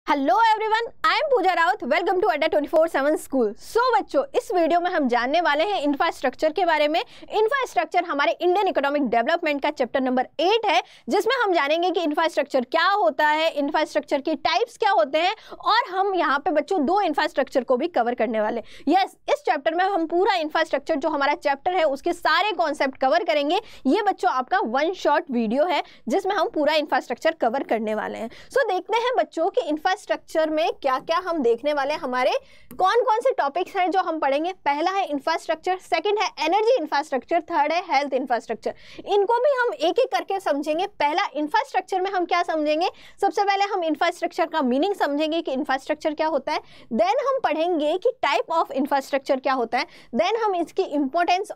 Hello everyone, I am Pooja Raut. Welcome to Adda 24/7 school. सो बच्चों, इस video में हम जानने वाले हैं इंफ्रास्ट्रक्चर के बारे में। इंफ्रास्ट्रक्चर हमारे इंडियन इकोनॉमिक डेवलपमेंट का चैप्टर नंबर 8 है, जिसमें हम जानेंगे कि इंफ्रास्ट्रक्चर क्या होता है, इंफ्रास्ट्रक्चर के टाइप्स क्या होते हैं, और हम यहाँ पे बच्चों 2 इंफ्रास्ट्रक्चर को भी कवर करने वाले। यस, इस चैप्टर में हम पूरा इंफ्रास्ट्रक्चर जो हमारा चैप्टर है उसके सारे कॉन्सेप्ट कवर करेंगे। ये बच्चों आपका 1 शॉर्ट वीडियो है जिसमें हम पूरा इंफ्रास्ट्रक्चर कवर करने वाले हैं। सो देखते हैं बच्चों कि इंफ्रास्ट्रक्चर में क्या क्या हम देखने वाले हैं। हमारे कौन कौन से टॉपिक्स हैं जो हम पढ़ेंगे। पहला है इंफ्रास्ट्रक्चर, सेकंड है एनर्जी इंफ्रास्ट्रक्चर, थर्ड है हेल्थ इंफ्रास्ट्रक्चर। इनको भी हम एक एक करके समझेंगे। पहला इंफ्रास्ट्रक्चर में हम क्या समझेंगे, सबसे पहले हम इंफ्रास्ट्रक्चर का मीनिंग समझेंगे कि इंफ्रास्ट्रक्चर क्या होता है। देन हम पढ़ेंगे कि टाइप ऑफ इंफ्रास्ट्रक्चर क्या होता है। देन हम इसकी इंपॉर्टेंस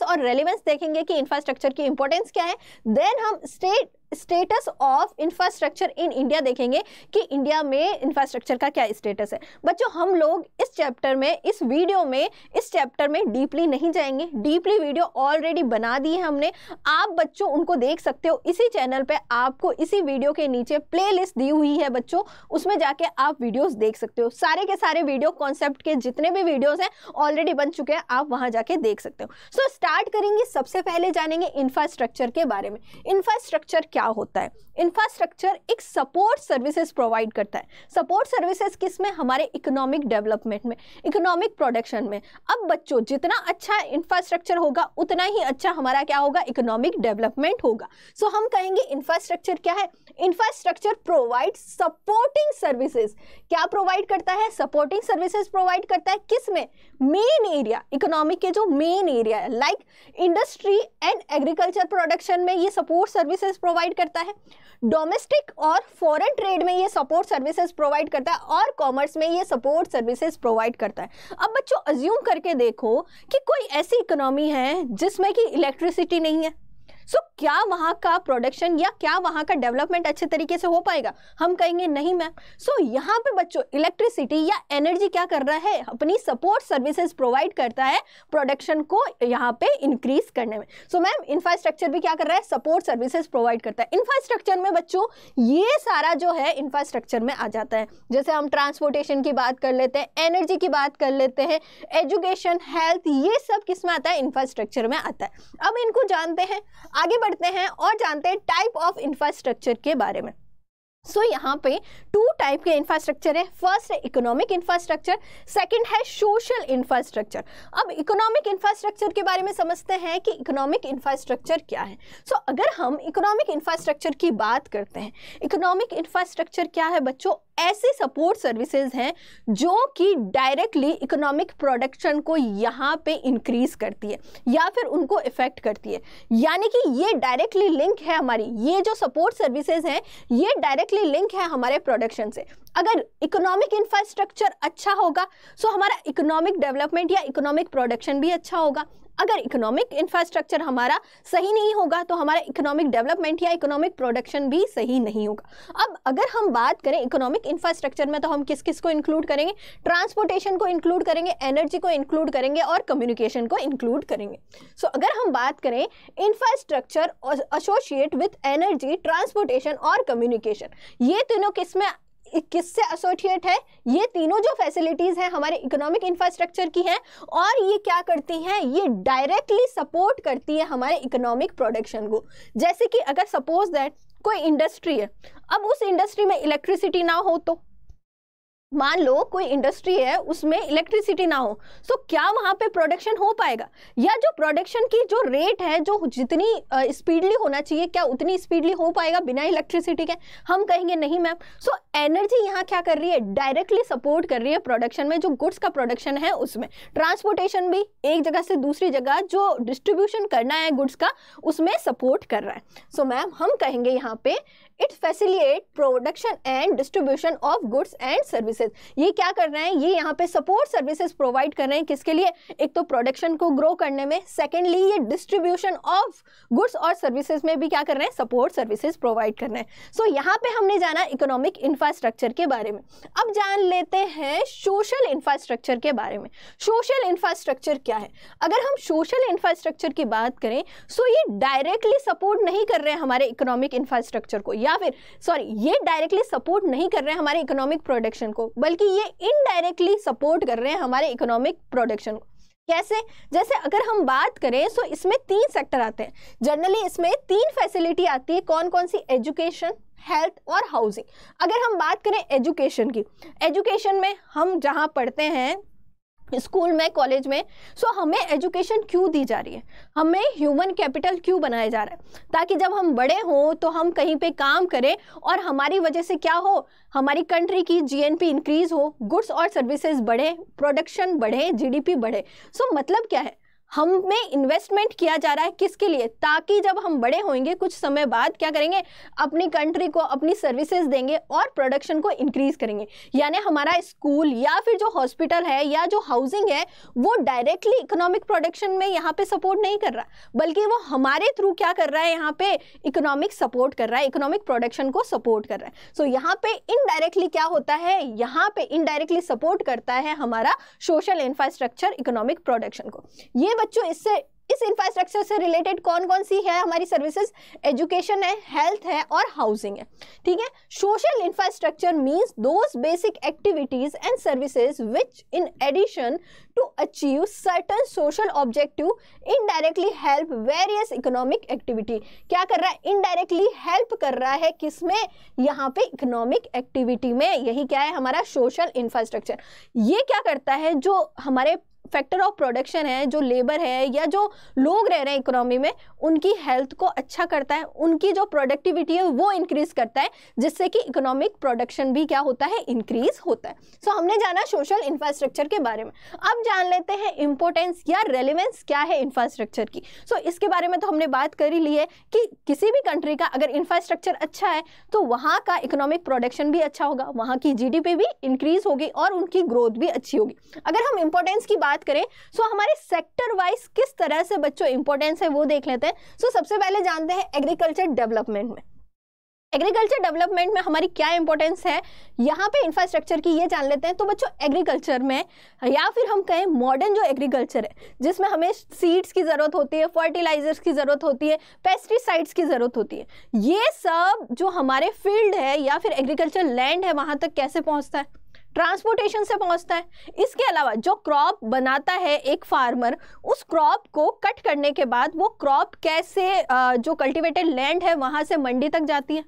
और रेलेवेंस देखेंगे कि इंफ्रास्ट्रक्चर की इंपॉर्टेंस क्या है। देन हम status of infrastructure in India देखेंगे कि इंडिया में इंफ्रास्ट्रक्चर का क्या स्टेटस है। बच्चों, हम लोग इस चैप्टर में, इस वीडियो में, इस चैप्टर में डीपली नहीं जाएंगे। डीपली वीडियो ऑलरेडी बना दी है हमने, आप बच्चों उनको देख सकते हो। इसी चैनल पे आपको इसी वीडियो के नीचे प्लेलिस्ट दी हुई है बच्चों, उसमें जाके आप वीडियोस देख सकते हो। सारे के सारे वीडियो कॉन्सेप्ट के जितने भी वीडियोस हैं ऑलरेडी बन चुके हैं, आप वहां जाके देख सकते हो। सो स्टार्ट करेंगे। सबसे पहले जानेंगे इंफ्रास्ट्रक्चर के बारे में। इंफ्रास्ट्रक्चर क्या होता है। इंफ्रास्ट्रक्चर एक सपोर्ट सर्विसेज प्रोवाइड करता है। सपोर्ट सर्विसेज किस में, हमारे इकोनॉमिक डेवलपमेंट में, इकोनॉमिक प्रोडक्शन में। अब बच्चों, जितना अच्छा इंफ्रास्ट्रक्चर होगा उतना ही अच्छा हमारा क्या होगा, इकोनॉमिक डेवलपमेंट होगा। सो हम कहेंगे इंफ्रास्ट्रक्चर क्या है। Infrastructure provide supporting services. क्या प्रोवाइड करता है, सपोर्टिंग सर्विसेज प्रोवाइड करता है। किस में, मेन एरिया, इकोनॉमिक के जो मेन एरिया है, like industry and agriculture production में ये सपोर्ट सर्विसेज प्रोवाइड करता है। डोमेस्टिक और फॉरेन ट्रेड में ये सपोर्ट सर्विसेज प्रोवाइड करता है, और कॉमर्स में ये सपोर्ट सर्विसेज प्रोवाइड करता है। अब बच्चों अज्यूम करके देखो कि कोई ऐसी इकोनॉमी है जिसमें कि इलेक्ट्रिसिटी नहीं है। सो क्या वहां का प्रोडक्शन या क्या वहां का डेवलपमेंट अच्छे तरीके से हो पाएगा? हम कहेंगे नहीं मैम। सो यहाँ पे बच्चों इलेक्ट्रिसिटी या एनर्जी क्या कर रहा है, अपनी सपोर्ट सर्विसेज प्रोवाइड करता है प्रोडक्शन को यहाँ पे इंक्रीज करने में। सो मैम इंफ्रास्ट्रक्चर भी क्या कर रहा है, सपोर्ट सर्विसेज प्रोवाइड करता है। इंफ्रास्ट्रक्चर में बच्चों ये सारा जो है इंफ्रास्ट्रक्चर में आ जाता है। जैसे हम ट्रांसपोर्टेशन की बात कर लेते हैं, एनर्जी की बात कर लेते हैं, एजुकेशन, हेल्थ, ये सब किस में आता है, इंफ्रास्ट्रक्चर में आता है। अब इनको जानते हैं, आगे बढ़ते हैं और जानते हैं टाइप ऑफ इंफ्रास्ट्रक्चर के बारे में। सो यहाँ पे 2 टाइप के इंफ्रास्ट्रक्चर है। फर्स्ट है इकोनॉमिक इंफ्रास्ट्रक्चर, सेकंड है सोशल इंफ्रास्ट्रक्चर। अब इकोनॉमिक इंफ्रास्ट्रक्चर के बारे में समझते हैं कि इकोनॉमिक इंफ्रास्ट्रक्चर क्या है। सो अगर हम इकोनॉमिक इंफ्रास्ट्रक्चर की बात करते हैं, इकोनॉमिक इंफ्रास्ट्रक्चर क्या है बच्चों, ऐसी सपोर्ट सर्विसेज हैं जो कि डायरेक्टली इकोनॉमिक प्रोडक्शन को यहाँ पे इंक्रीज करती है या फिर उनको इफेक्ट करती है। यानी कि ये डायरेक्टली लिंक है हमारी, ये जो सपोर्ट सर्विसेज हैं ये डायरेक्टली लिंक है हमारे प्रोडक्शन से। अगर इकोनॉमिक इंफ्रास्ट्रक्चर अच्छा होगा सो हमारा इकोनॉमिक डेवलपमेंट या इकोनॉमिक प्रोडक्शन भी अच्छा होगा। अगर इकोनॉमिक इंफ्रास्ट्रक्चर हमारा सही नहीं होगा तो हमारा इकोनॉमिक डेवलपमेंट या इकोनॉमिक प्रोडक्शन भी सही नहीं होगा। अब अगर हम बात करें इकोनॉमिक इंफ्रास्ट्रक्चर में तो हम किस किस को इंक्लूड करेंगे, ट्रांसपोर्टेशन को इंक्लूड करेंगे, एनर्जी को इंक्लूड करेंगे और कम्युनिकेशन को इंक्लूड करेंगे। सो अगर हम बात करें infrastructure associate with energy, transportation और कम्युनिकेशन, ये तीनों किससे एसोसिएट है, ये तीनों जो फैसिलिटीज हैं हमारे इकोनॉमिक इंफ्रास्ट्रक्चर की हैं, और ये क्या करती हैं, ये डायरेक्टली सपोर्ट करती है हमारे इकोनॉमिक प्रोडक्शन को। जैसे कि अगर सपोज दैट कोई इंडस्ट्री है, अब उस इंडस्ट्री में इलेक्ट्रिसिटी ना हो तो, मान लो कोई इंडस्ट्री है उसमें इलेक्ट्रिसिटी ना हो, सो क्या वहां पे प्रोडक्शन हो पाएगा, या जो प्रोडक्शन की जो रेट है, जो जितनी स्पीडली होना चाहिए, क्या उतनी स्पीडली हो पाएगा बिना इलेक्ट्रिसिटी के? हम कहेंगे नहीं मैम। सो एनर्जी यहाँ क्या कर रही है, डायरेक्टली सपोर्ट कर रही है प्रोडक्शन में, जो गुड्स का प्रोडक्शन है उसमें। ट्रांसपोर्टेशन भी एक जगह से दूसरी जगह जो डिस्ट्रीब्यूशन करना है गुड्स का, उसमें सपोर्ट कर रहा है। सो मैम हम कहेंगे यहाँ पे it facilitate production and distribution of goods and services. Services. ये क्या कर रहे हैं, ये यहाँ पे सपोर्ट सर्विसेज प्रोवाइड कर रहे हैं किसके लिए, एक तो प्रोडक्शन को ग्रो करने में, सेकेंडली ये डिस्ट्रीब्यूशन ऑफ गुड्स और सर्विसेज में भी क्या कर रहे हैं, सपोर्ट सर्विसेज प्रोवाइड कर रहे हैं। सो यहाँ पे हमने जाना इकोनॉमिक इंफ्रास्ट्रक्चर के बारे में। अब जान लेते हैं सोशल इंफ्रास्ट्रक्चर के बारे में। सोशल इंफ्रास्ट्रक्चर क्या है? अगर हम सोशल इंफ्रास्ट्रक्चर की बात करें सो ये डायरेक्टली सपोर्ट नहीं कर रहे हैं हमारे इकोनॉमिक इंफ्रास्ट्रक्चर को, या फिर ये डायरेक्टली सपोर्ट नहीं कर रहे हैं हमारे इकोनॉमिक प्रोडक्शन को, बल्कि ये इनडायरेक्टली सपोर्ट कर रहे हैं हमारे इकोनॉमिक प्रोडक्शन को। कैसे? जैसे अगर हम बात करें सो इसमें 3 सेक्टर आते हैं। जनरली इसमें 3 फैसिलिटी आती है। कौन कौन सी? एजुकेशन, हेल्थ और हाउसिंग। अगर हम बात करें एजुकेशन की, एजुकेशन में हम जहाँ पढ़ते हैं स्कूल में, कॉलेज में, सो हमें एजुकेशन क्यों दी जा रही है, हमें ह्यूमन कैपिटल क्यों बनाया जा रहा है, ताकि जब हम बड़े हों तो हम कहीं पे काम करें और हमारी वजह से क्या हो, हमारी कंट्री की जीएनपी इंक्रीज हो, गुड्स और सर्विसेज बढ़े, प्रोडक्शन बढ़े, जीडीपी बढ़े। सो मतलब क्या है, हमें इन्वेस्टमेंट किया जा रहा है किसके लिए, ताकि जब हम बड़े होंगे कुछ समय बाद क्या करेंगे, अपनी कंट्री को अपनी सर्विसेज देंगे और प्रोडक्शन को इंक्रीज करेंगे। यानी हमारा स्कूल या फिर जो हॉस्पिटल है या जो हाउसिंग है वो डायरेक्टली इकोनॉमिक प्रोडक्शन में यहाँ पे सपोर्ट नहीं कर रहा, बल्कि वो हमारे थ्रू क्या कर रहा है, यहाँ पे इकोनॉमिक सपोर्ट कर रहा है, इकोनॉमिक प्रोडक्शन को सपोर्ट कर रहा है। सो यहाँ पे इनडायरेक्टली क्या होता है, यहाँ पे इनडायरेक्टली सपोर्ट करता है हमारा सोशल इंफ्रास्ट्रक्चर इकोनॉमिक प्रोडक्शन को। ये बच्चों इस इंफ्रास्ट्रक्चर से रिलेटेड कौन कौन सी है हमारी सर्विसेज, एजुकेशन है, हेल्थ है और हाउसिंग है। ठीक है। Social infrastructure means those basic activities and services which in addition to achieve certain social objective indirectly help various economic activity. क्या कर रहा है, इनडायरेक्टली हेल्प कर रहा है किसमें, यहाँ पे इकोनॉमिक एक्टिविटी में। यही क्या है हमारा सोशल इंफ्रास्ट्रक्चर। ये क्या करता है, जो हमारे फैक्टर ऑफ प्रोडक्शन है, जो लेबर है या जो लोग रह रहे हैं इकोनॉमी में, उनकी हेल्थ को अच्छा करता है, उनकी जो प्रोडक्टिविटी है वो इंक्रीज करता है, जिससे कि इकोनॉमिक प्रोडक्शन भी क्या होता है, इंक्रीज होता है। सो हमने जाना सोशल इंफ्रास्ट्रक्चर के बारे में। अब जान लेते हैं इंपॉर्टेंस या रेलेवेंस क्या है इंफ्रास्ट्रक्चर की। सो इसके बारे में तो हमने बात कर ही ली है कि किसी भी कंट्री का अगर इंफ्रास्ट्रक्चर अच्छा है तो वहाँ का इकोनॉमिक प्रोडक्शन भी अच्छा होगा, वहाँ की जीडीपी भी इंक्रीज होगी और उनकी ग्रोथ भी अच्छी होगी। अगर हम इंपॉर्टेंस की बात करें सो हमारे सेक्टर वाइज किस तरह से बच्चों इंपॉर्टेंस है वो देख लेते हैं। सो सबसे पहले जानते हैं एग्रीकल्चर डेवलपमेंट में। एग्रीकल्चर डेवलपमेंट में हमारी क्या इंपॉर्टेंस है, यहाँ पे इंफ्रास्ट्रक्चर की ये जान लेते हैं। तो बच्चों एग्रीकल्चर में या फिर हम कहें मॉडर्न जो एग्रीकल्चर है, जिसमें हमें सीड्स की ज़रूरत होती है, फर्टिलाइजर्स की ज़रूरत होती है, पेस्टिसाइड्स की ज़रूरत होती है, ये सब जो हमारे फील्ड है या फिर एग्रीकल्चर लैंड है वहाँ तक कैसे पहुँचता है, ट्रांसपोर्टेशन से पहुंचता है। इसके अलावा जो क्रॉप बनाता है एक फार्मर, उस क्रॉप को कट करने के बाद वो क्रॉप कैसे जो कल्टीवेटेड लैंड है वहां से मंडी तक जाती है,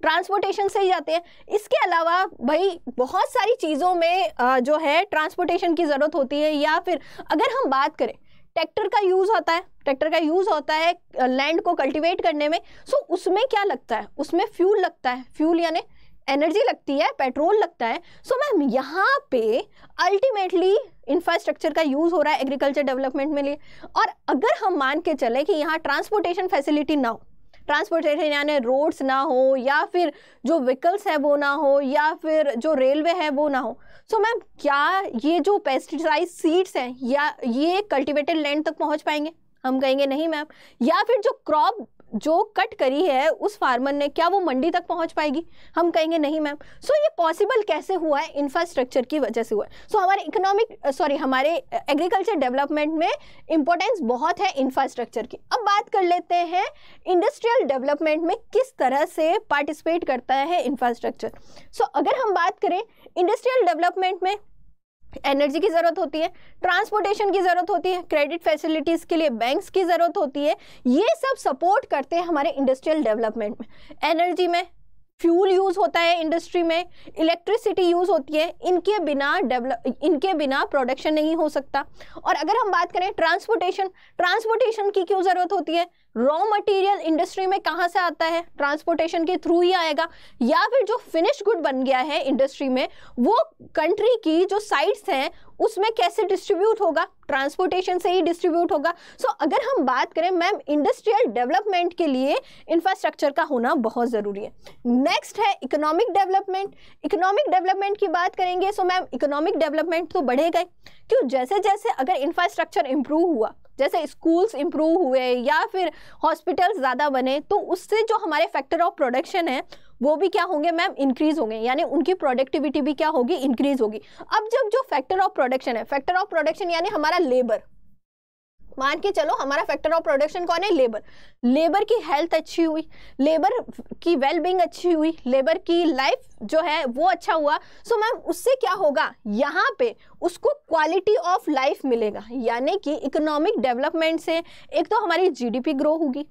ट्रांसपोर्टेशन से ही जाती है। इसके अलावा भाई बहुत सारी चीज़ों में जो है ट्रांसपोर्टेशन की ज़रूरत होती है। या फिर अगर हम बात करें ट्रैक्टर का यूज़ होता है, ट्रैक्टर का यूज़ होता है लैंड को कल्टीवेट करने में। सो उसमें क्या लगता है, उसमें फ्यूल लगता है, फ्यूल यानी एनर्जी लगती है, पेट्रोल लगता है। सो मैम यहाँ पे अल्टीमेटली इंफ्रास्ट्रक्चर का यूज़ हो रहा है एग्रीकल्चर डेवलपमेंट में लिए। और अगर हम मान के चले कि यहाँ ट्रांसपोर्टेशन फैसिलिटी ना हो, ट्रांसपोर्टेशन यानी रोड्स ना हो, या फिर जो व्हीकल्स है वो ना हो, या फिर जो रेलवे है वो ना हो, सो मैम क्या ये जो पेस्टिसाइड सीड्स हैं या ये कल्टीवेटेड लैंड तक पहुँच पाएंगे? हम कहेंगे नहीं मैम। या फिर जो क्रॉप जो कट करी है उस फार्मर ने, क्या वो मंडी तक पहुंच पाएगी? हम कहेंगे नहीं मैम। सो ये पॉसिबल कैसे हुआ है, इंफ्रास्ट्रक्चर की वजह से हुआ है। सो हमारे हमारे एग्रीकल्चर डेवलपमेंट में इंपॉर्टेंस बहुत है इंफ्रास्ट्रक्चर की। अब बात कर लेते हैं इंडस्ट्रियल डेवलपमेंट में किस तरह से पार्टिसिपेट करता है इंफ्रास्ट्रक्चर। सो अगर हम बात करें इंडस्ट्रियल डेवलपमेंट में एनर्जी की ज़रूरत होती है, ट्रांसपोर्टेशन की ज़रूरत होती है, क्रेडिट फैसिलिटीज़ के लिए बैंक्स की ज़रूरत होती है। ये सब सपोर्ट करते हैं हमारे इंडस्ट्रियल डेवलपमेंट में। एनर्जी में फ्यूल यूज़ होता है, इंडस्ट्री में इलेक्ट्रिसिटी यूज़ होती है, इनके बिना प्रोडक्शन नहीं हो सकता। और अगर हम बात करें ट्रांसपोर्टेशन की क्यों ज़रूरत होती है? रॉ मटेरियल इंडस्ट्री में कहाँ से आता है, ट्रांसपोर्टेशन के थ्रू ही आएगा, या फिर जो फिनिश गुड बन गया है इंडस्ट्री में वो कंट्री की जो साइट्स हैं उसमें कैसे डिस्ट्रीब्यूट होगा, ट्रांसपोर्टेशन से ही डिस्ट्रीब्यूट होगा। सो अगर हम बात करें मैम इंडस्ट्रियल डेवलपमेंट के लिए इंफ्रास्ट्रक्चर का होना बहुत ज़रूरी है। नेक्स्ट है इकोनॉमिक डेवलपमेंट। इकोनॉमिक डेवलपमेंट की बात करेंगे सो मैम इकोनॉमिक डेवलपमेंट तो बढ़ेगा ही, क्यों, जैसे जैसे अगर इंफ्रास्ट्रक्चर इंप्रूव हुआ, जैसे स्कूल्स इंप्रूव हुए या फिर हॉस्पिटल्स ज़्यादा बने, तो उससे जो हमारे फैक्टर ऑफ प्रोडक्शन है वो भी क्या होंगे मैम, इंक्रीज होंगे, यानी उनकी प्रोडक्टिविटी भी क्या होगी, इंक्रीज होगी। अब जब जो फैक्टर ऑफ प्रोडक्शन है, फैक्टर ऑफ प्रोडक्शन यानी हमारा लेबर, मान के चलो हमारा फैक्टर ऑफ प्रोडक्शन कौन है, लेबर, लेबर की हेल्थ अच्छी हुई, लेबर की वेलबींग अच्छी हुई, लेबर की लाइफ जो है वो अच्छा हुआ, सो मैम उससे क्या होगा, यहाँ पे उसको क्वालिटी ऑफ लाइफ मिलेगा, यानी कि इकोनॉमिक डेवलपमेंट से एक तो हमारी जीडीपी ग्रो होगी,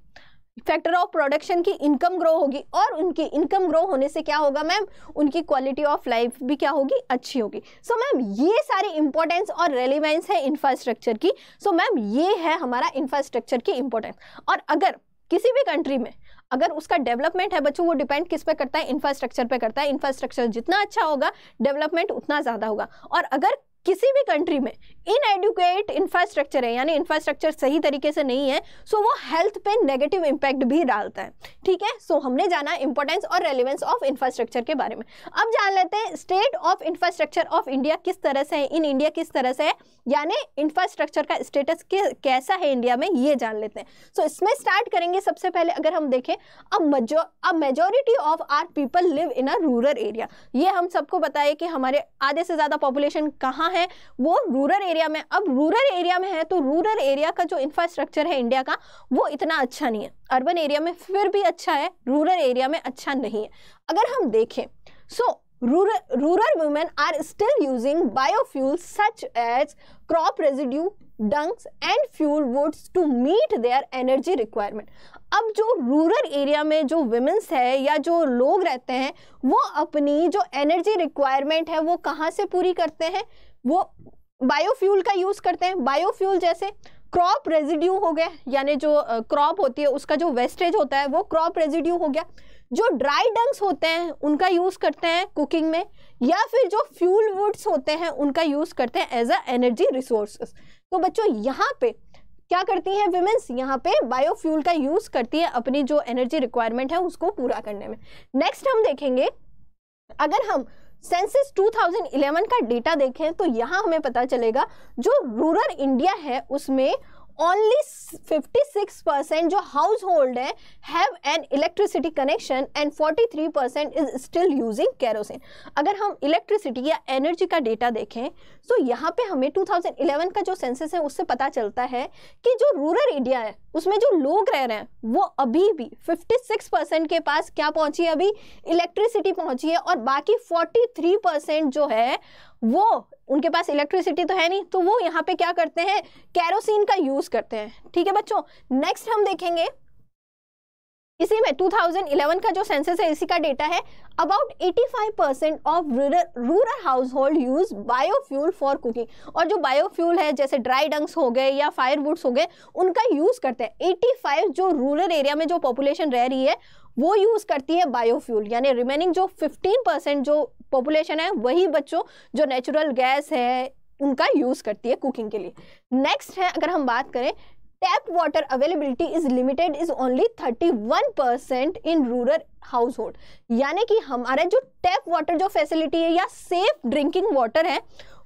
फैक्टर ऑफ प्रोडक्शन की इनकम ग्रो होगी, और उनकी इनकम ग्रो होने से क्या होगा मैम, उनकी क्वालिटी ऑफ लाइफ भी क्या होगी, अच्छी होगी। सो मैम ये सारी इंपॉर्टेंस और रेलिवेंस है इंफ्रास्ट्रक्चर की। सो मैम ये है हमारा इंफ्रास्ट्रक्चर की इंपॉर्टेंस। और अगर किसी भी कंट्री में अगर उसका डेवलपमेंट है बच्चों, वो डिपेंड किस पे करता है, इंफ्रास्ट्रक्चर पे करता है। इंफ्रास्ट्रक्चर जितना अच्छा होगा डेवलपमेंट उतना ज़्यादा होगा। और अगर किसी भी कंट्री में इनएडुकेट इंफ्रास्ट्रक्चर है, यानी इंफ्रास्ट्रक्चर सही तरीके से नहीं है, सो वो हेल्थ पे नेगेटिव इंपैक्ट भी डालता है। ठीक है, सो हमने जाना इंपॉर्टेंस और रेलेवेंस ऑफ इंफ्रास्ट्रक्चर के बारे में। अब जान लेते हैं state of infrastructure of India किस तरह से है, इन इंडिया किस तरह से है, यानी इंफ्रास्ट्रक्चर का स्टेटस कैसा है इंडिया में, ये जान लेते हैं। सो इसमें स्टार्ट करेंगे सबसे पहले अगर हम देखें, अब majority of our people live in a rural area. ये हम सबको बताइए कि हमारे आधे से ज़्यादा पॉपुलेशन कहाँ है, वो रूरल एरिया में। अब रूरल एरिया में है तो रूरल एरिया का जो इंफ्रास्ट्रक्चर है इंडिया का वो इतना अच्छा नहीं है। अर्बन एरिया में फिर भी अच्छा है, रूरल एरिया में अच्छा नहीं है। अगर हम देखें सो rural women are still using biofuels such as crop residue, dungs and fuel woods to meet their energy requirement। अब जो रूरल एरिया में जो वुमेन्स है या जो लोग रहते हैं वो अपनी जो एनर्जी रिक्वायरमेंट है वो कहाँ से पूरी करते हैं, वो बायोफ्यूल का यूज करते हैं। बायोफ्यूल जैसे क्रॉप रेजिड्यू हो गया, यानी जो क्रॉप होती है उसका जो वेस्टेज होता है वो क्रॉप रेजिड्यू हो गया। जो ड्राई डंग्स होते हैं उनका यूज करते हैं कुकिंग में, या फिर जो फ्यूल वुड्स होते हैं उनका यूज करते हैं एज अ एनर्जी रिसोर्सेस। तो बच्चों यहाँ पे क्या करती हैं विमेंस, यहाँ पे बायोफ्यूल का यूज करती है अपनी जो एनर्जी रिक्वायरमेंट है उसको पूरा करने में। नेक्स्ट हम देखेंगे, अगर हम सेंसस 2011 का डेटा देखें तो यहाँ हमें पता चलेगा जो रूरल इंडिया है उसमें ओनली 56% जो हाउस होल्ड है have an electricity connection and 43% is still using kerosene. अगर हम इलेक्ट्रिसिटी या एनर्जी का डेटा देखें तो यहाँ पे हमें 2011 का जो सेंसस है उससे पता चलता है कि जो रूरल इंडिया है उसमें जो लोग रह रहे हैं वो अभी भी 56% के पास क्या पहुंची है, अभी इलेक्ट्रिसिटी पहुंची है, और बाकी 43% जो है वो उनके पास इलेक्ट्रिसिटी तो है नहीं, तो वो यहाँ पे क्या करते हैं, केरोसिन का यूज करते हैं। ठीक है बच्चों, नेक्स्ट हम देखेंगे इसी में 2011 का जो सेंसस है इसी का डेटा है, about 85% of rural house hold use biofuel for cooking. और जो बायोफ्यूल है जैसे ड्राई डंग्स हो गए या फायरवुड्स हो गए उनका यूज करते हैं। 85 जो रूरल एरिया में जो पॉपुलेशन रह रही है वो यूज करती है बायोफ्यूल, यानी रिमेनिंग जो 15% जो पॉपुलेशन है वही बच्चों जो नेचुरल गैस है उनका यूज करती है कुकिंग के लिए। नेक्स्ट है, अगर हम बात करें tap water availability is limited is only 31% in rural house hold, यानी कि हमारे जो टैप वाटर जो फैसिलिटी है या सेफ ड्रिंकिंग वाटर है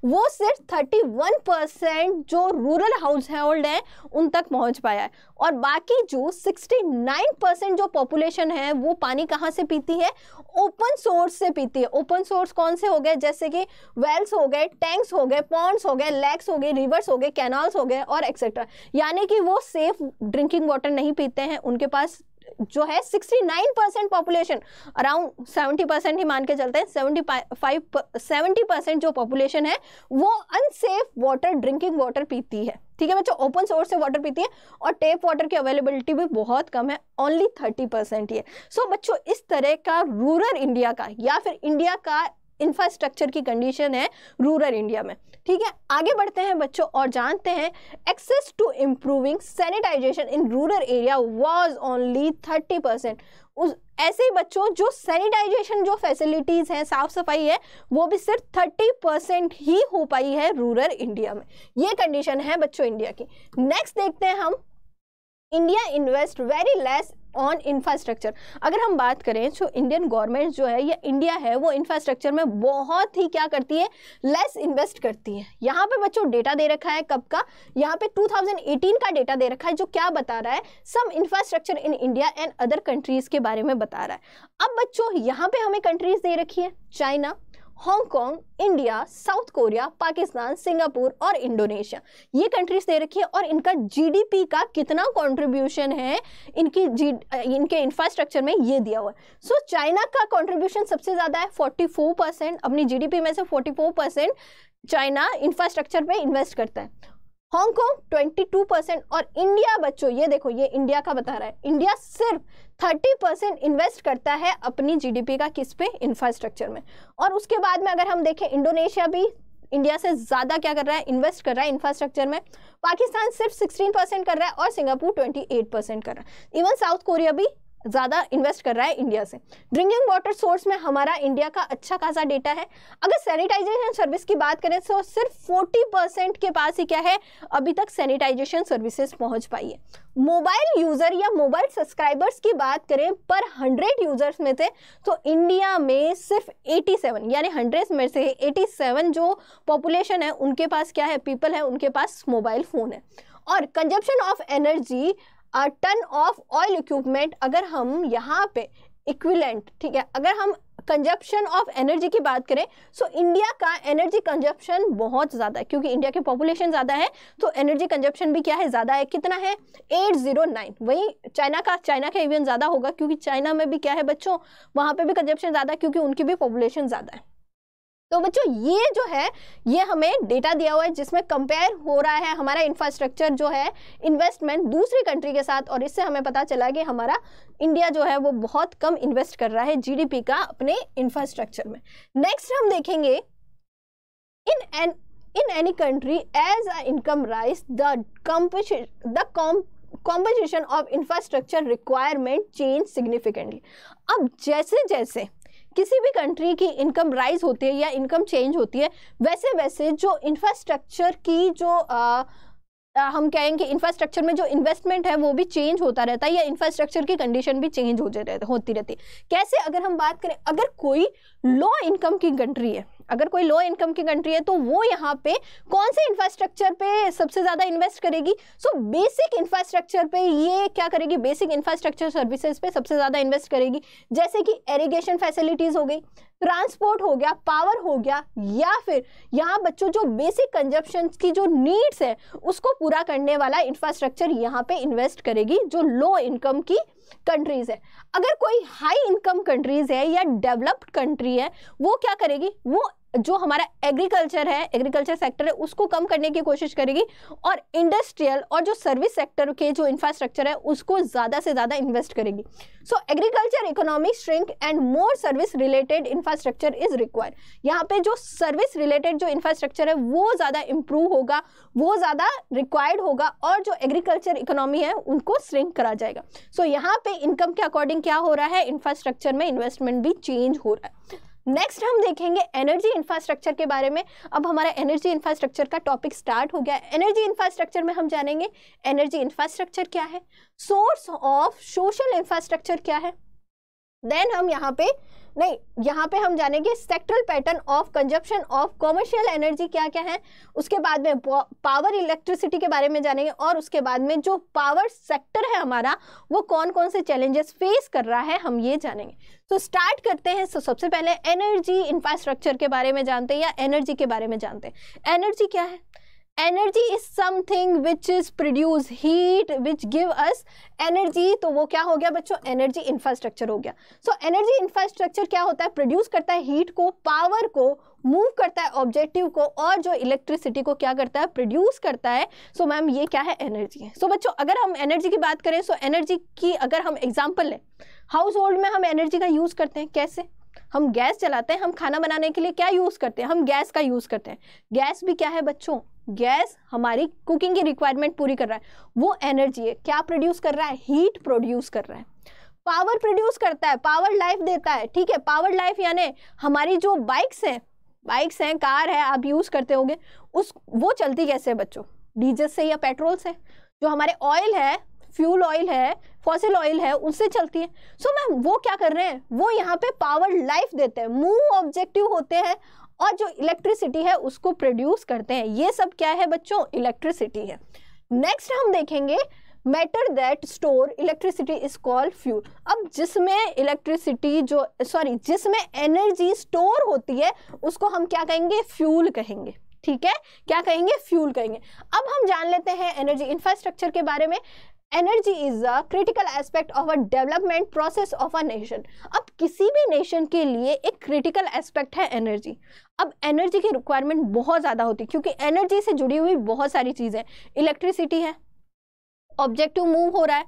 वो सिर्फ 31% जो रूरल हाउस होल्ड है उन तक पहुंच पाया है, और बाकी जो 69% जो पॉपुलेशन है वो पानी कहाँ से पीती है, ओपन सोर्स से पीती है। ओपन सोर्स कौन से हो गए, जैसे कि वेल्स हो गए, टैंक्स हो गए, पॉन्ड्स हो गए, लेक्स हो गए, रिवर्स हो गए, कैनाल्स हो गए और एक्सेट्रा, यानी कि वो सेफ ड्रिंकिंग वाटर नहीं पीते हैं। उनके पास जो है 69% पॉपुलेशन, अराउंड 70% ही मान के चलते हैं, 70% जो पॉपुलेशन है वो अनसेफ वाटर ड्रिंकिंग वाटर पीती है। ठीक है बच्चों, ओपन सोर्स से वाटर पीती है, और टेप वाटर की अवेलेबिलिटी भी बहुत कम है, ओनली 30% ही है। सो बच्चों इस तरह का रूरल इंडिया का या फिर इंडिया का इंफ्रास्ट्रक्चर की कंडीशन है रूरल इंडिया में। ठीक है, आगे बढ़ते हैं बच्चों और जानते हैं access to improving sanitization in rural area was only 30%। उस ऐसे ही बच्चों जो सैनिटाइजेशन जो फैसिलिटीज हैं, साफ सफाई है, वो भी सिर्फ 30% ही हो पाई है रूरल इंडिया में। ये कंडीशन है बच्चों इंडिया की। नेक्स्ट देखते हैं हम, India invest very less on infrastructure. अगर हम बात करें तो इंडियन गवर्नमेंट जो है या इंडिया है वो इंफ्रास्ट्रक्चर में बहुत ही क्या करती है, लेस इन्वेस्ट करती है। यहाँ पे बच्चों डेटा दे रखा है कब का, यहाँ पे 2018 का डेटा दे रखा है, जो क्या बता रहा है, some infrastructure in India and other countries के बारे में बता रहा है। अब बच्चों यहाँ पे हमें कंट्रीज दे रखी है, China, Hong Kong, India, south Korea, Pakistan, Singapore और इंडोनेशिया। ये कंट्रीज दे रखी है और इनका जीडीपी का कितना कंट्रीब्यूशन है इनके इंफ्रास्ट्रक्चर में ये दिया हुआ है। सो चाइना का कंट्रीब्यूशन सबसे ज्यादा है, 44%, अपनी जीडीपी में से 44% चाइना इंफ्रास्ट्रक्चर पे इन्वेस्ट करता है। हांगकांग 22% और इंडिया बच्चों ये देखो, ये इंडिया का बता रहा है, इंडिया सिर्फ 30% इन्वेस्ट करता है अपनी जीडीपी का किस पे, इंफ्रास्ट्रक्चर में। और उसके बाद में अगर हम देखें, इंडोनेशिया भी इंडिया से ज्यादा क्या कर रहा है, इन्वेस्ट कर रहा है इंफ्रास्ट्रक्चर में। पाकिस्तान सिर्फ 16% कर रहा है और सिंगापुर 28% कर रहा है। इवन साउथ कोरिया भी ज्यादा इन्वेस्ट कर रहा है इंडिया से। ड्रिंकिंग वाटर सोर्स में हमारा इंडिया का अच्छा खासा डेटा है। अगर सैनिटाइजेशन सर्विस की बात करें तो सिर्फ 40% के पास ही क्या है, अभी तक सैनिटाइजेशन सर्विसेज पहुंच पाई है। मोबाइल यूजर या मोबाइल सब्सक्राइबर्स की बात करें पर 100 यूजर्स में से, तो इंडिया में सिर्फ 87 यानी 100 में से 87 जो पॉपुलेशन है उनके पास क्या है, पीपल है, उनके पास मोबाइल फोन है। और consumption of energy ton of oil equipment, अगर हम यहाँ पे इक्विवेलेंट, ठीक है, अगर हम कंजप्शन ऑफ एनर्जी की बात करें तो इंडिया का एनर्जी कंजप्शन बहुत ज़्यादा है, क्योंकि इंडिया की पॉपुलेशन ज़्यादा है तो एनर्जी कंजप्शन भी क्या है, ज़्यादा है। कितना है, 809। वहीं चाइना का इवन ज़्यादा होगा, क्योंकि चाइना में भी क्या है बच्चों, वहाँ पे भी कंजप्शन ज़्यादा है, क्योंकि उनकी भी पॉपुलेशन ज़्यादा है। तो बच्चों ये जो है, ये हमें डेटा दिया हुआ है जिसमें कंपेयर हो रहा है हमारा इंफ्रास्ट्रक्चर जो है इन्वेस्टमेंट दूसरी कंट्री के साथ, और इससे हमें पता चला कि हमारा इंडिया जो है वो बहुत कम इन्वेस्ट कर रहा है जीडीपी का अपने इंफ्रास्ट्रक्चर में। नेक्स्ट हम देखेंगे, in any country as a income rise the composition of infrastructure requirement change significantly। अब जैसे जैसे किसी भी कंट्री की इनकम राइज होती है या इनकम चेंज होती है, वैसे वैसे जो इंफ्रास्ट्रक्चर की जो हम कहेंगे इंफ्रास्ट्रक्चर में जो इन्वेस्टमेंट है वो भी चेंज होता रहता है, या इंफ्रास्ट्रक्चर की कंडीशन भी चेंज होती रहती है। कैसे, अगर हम बात करें, अगर कोई लो इनकम की कंट्री है, तो वो यहाँ पे कौन से इंफ्रास्ट्रक्चर पे सबसे ज्यादा इन्वेस्ट करेगी, सो बेसिक इंफ्रास्ट्रक्चर पे ये क्या करेगी, बेसिक इंफ्रास्ट्रक्चर सर्विसेज पे सबसे ज्यादा इन्वेस्ट करेगी, जैसे कि इरिगेशन फैसिलिटीज हो गई, ट्रांसपोर्ट हो गया, पावर हो गया, या फिर यहाँ बच्चों जो बेसिक कंजप्शन की जो नीड्स है उसको पूरा करने वाला इंफ्रास्ट्रक्चर यहाँ पे इन्वेस्ट करेगी जो लो इनकम की कंट्रीज है। अगर कोई हाई इनकम कंट्रीज है या डेवलप्ड कंट्री है, वो क्या करेगी, वो जो हमारा एग्रीकल्चर सेक्टर है उसको कम करने की कोशिश करेगी, और इंडस्ट्रियल और जो सर्विस सेक्टर के जो इंफ्रास्ट्रक्चर है उसको ज्यादा से ज्यादा इन्वेस्ट करेगी। सो agriculture economy shrink and more service related infrastructure is required. यहाँ पे जो सर्विस रिलेटेड जो इंफ्रास्ट्रक्चर है वो ज्यादा इंप्रूव होगा, वो ज्यादा रिक्वायर्ड होगा, और जो एग्रीकल्चर इकोनॉमी है उनको श्रिंक करा जाएगा। सो यहाँ पे इनकम के अकॉर्डिंग क्या हो रहा है, इंफ्रास्ट्रक्चर में इन्वेस्टमेंट भी चेंज हो रहा है। नेक्स्ट हम देखेंगे एनर्जी इंफ्रास्ट्रक्चर के बारे में। अब हमारा एनर्जी इंफ्रास्ट्रक्चर का टॉपिक स्टार्ट हो गया। एनर्जी इंफ्रास्ट्रक्चर में हम जानेंगे एनर्जी इंफ्रास्ट्रक्चर क्या है, सोर्स ऑफ सोशल इंफ्रास्ट्रक्चर क्या है, देन हम यहाँ पे हम जानेंगे sectoral pattern of consumption of commercial energy क्या क्या है, उसके बाद में पावर इलेक्ट्रिसिटी के बारे में जानेंगे, और उसके बाद में जो पावर सेक्टर है हमारा वो कौन कौन से चैलेंजेस फेस कर रहा है हम ये जानेंगे। तो स्टार्ट करते हैं। सबसे पहले एनर्जी इंफ्रास्ट्रक्चर के बारे में जानते हैं या एनर्जी के बारे में जानते हैं। एनर्जी क्या है, energy is something which is produce heat which give us energy. तो वो क्या हो गया बच्चों, एनर्जी इंफ्रास्ट्रक्चर हो गया। सो एनर्जी इंफ्रास्ट्रक्चर क्या होता है, प्रोड्यूस करता है हीट को, पावर को मूव करता है ऑब्जेक्टिव को, और जो इलेक्ट्रिसिटी को क्या करता है, प्रोड्यूस करता है। सो मैम ये क्या है, एनर्जी है। सो बच्चों अगर हम एनर्जी की बात करें, सो एनर्जी की अगर हम एग्जांपल लें, हाउस होल्ड में हम एनर्जी का यूज करते हैं कैसे, हम गैस जलाते हैं, हम खाना बनाने के लिए क्या यूज करते हैं, हम गैस का यूज करते हैं। गैस भी क्या है बच्चों, गैस हमारी कुकिंग की रिक्वायरमेंट पूरी कर रहा है, वो एनर्जी है, क्या प्रोड्यूस कर रहा है, हीट प्रोड्यूस कर रहा है, पावर प्रोड्यूस करता है, पावर लाइफ देता है, ठीक है। पावर लाइफ यानी हमारी जो बाइक्स हैं, कार है, आप यूज करते होंगे, वो चलती कैसे है बच्चों, डीजल से या पेट्रोल से। जो हमारे ऑयल है, फ्यूल ऑयल है, फॉसिल ऑयल है, उससे चलती है। सो मैम वो क्या कर रहे हैं, वो यहाँ पे पावर लाइफ देते हैं, मूव ऑब्जेक्टिव होते हैं, और जो इलेक्ट्रिसिटी है उसको प्रोड्यूस करते हैं। ये सब क्या है बच्चों, इलेक्ट्रिसिटी है। नेक्स्ट हम देखेंगे matter that store electricity is called fuel. अब जिसमें जिसमें एनर्जी स्टोर होती है उसको हम क्या कहेंगे, फ्यूल कहेंगे, ठीक है। क्या कहेंगे, फ्यूल कहेंगे। अब हम जान लेते हैं एनर्जी इंफ्रास्ट्रक्चर के बारे में। Energy is a critical aspect of a development process of a nation. अब किसी भी नेशन के लिए एक क्रिटिकल एस्पेक्ट है एनर्जी। अब एनर्जी की रिक्वायरमेंट बहुत ज्यादा होती है, क्योंकि एनर्जी से जुड़ी हुई बहुत सारी चीजें, इलेक्ट्रिसिटी है, ऑब्जेक्टिव मूव हो रहा है,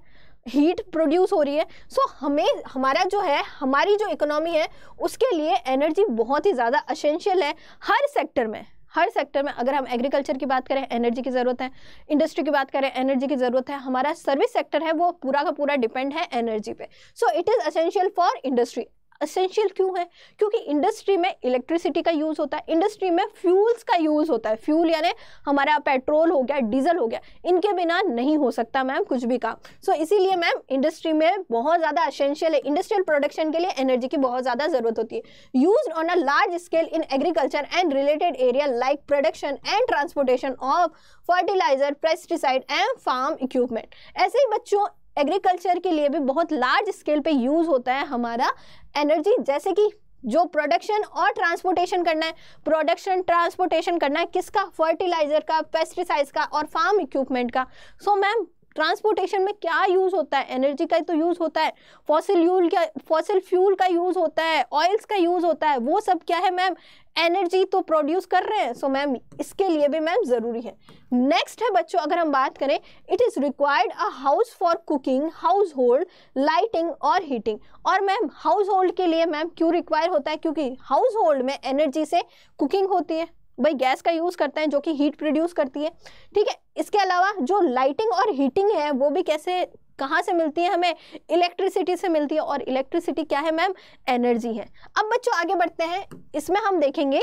हीट प्रोड्यूस हो रही है। सो हमें हमारा जो है, हमारी जो इकोनॉमी है, उसके लिए एनर्जी बहुत ही ज़्यादा एसेंशियल है हर सेक्टर में। अगर हम एग्रीकल्चर की बात करें, एनर्जी की ज़रूरत है, इंडस्ट्री की बात करें, एनर्जी की ज़रूरत है, हमारा सर्विस सेक्टर है वो पूरा का पूरा डिपेंड है एनर्जी पे। So it is essential for industry. Essential क्यों है, क्योंकि इंडस्ट्री में इलेक्ट्रिसिटी का यूज़ होता है, इंडस्ट्री में फ्यूल्स का यूज़ होता है। फ्यूल यानी हमारा पेट्रोल हो गया, डीजल हो गया, इनके बिना नहीं हो सकता मैम कुछ भी काम। सो इसीलिए मैम इंडस्ट्री में बहुत ज़्यादा एसेंशियल है, इंडस्ट्रियल प्रोडक्शन के लिए एनर्जी की बहुत ज़्यादा ज़रूरत होती है। Used on a large scale in agriculture and related area like production and transportation of fertilizer, pesticide and farm equipment. ऐसे ही बच्चों एग्रीकल्चर के लिए भी बहुत लार्ज स्केल पे यूज होता है हमारा एनर्जी, जैसे कि जो प्रोडक्शन और ट्रांसपोर्टेशन करना है, प्रोडक्शन ट्रांसपोर्टेशन करना है किसका, फर्टिलाइजर का, पेस्टिसाइड्स का और फार्म इक्विपमेंट का। सो मैम ट्रांसपोर्टेशन में क्या यूज होता है, एनर्जी का ही तो यूज होता है, फॉसिल फ्यूल का यूज होता है, ऑयल्स का यूज होता है, वो सब क्या है मैम, एनर्जी तो प्रोड्यूस कर रहे हैं। सो मैम इसके लिए भी मैम जरूरी है। नेक्स्ट है बच्चों, अगर हम बात करें, it is required a house for cooking, house hold, lighting और हीटिंग। और मैम हाउस होल्ड के लिए मैम क्यों रिक्वायर होता है, क्योंकि हाउस होल्ड में एनर्जी से कुकिंग होती है, भाई गैस का यूज करते हैं जो कि हीट प्रोड्यूस करती है, ठीक है। इसके अलावा जो लाइटिंग और हीटिंग है वो भी कहाँ से मिलती है, हमें इलेक्ट्रिसिटी से मिलती है, और इलेक्ट्रिसिटी क्या है मैम, एनर्जी है। अब बच्चों आगे बढ़ते हैं, इसमें हम देखेंगे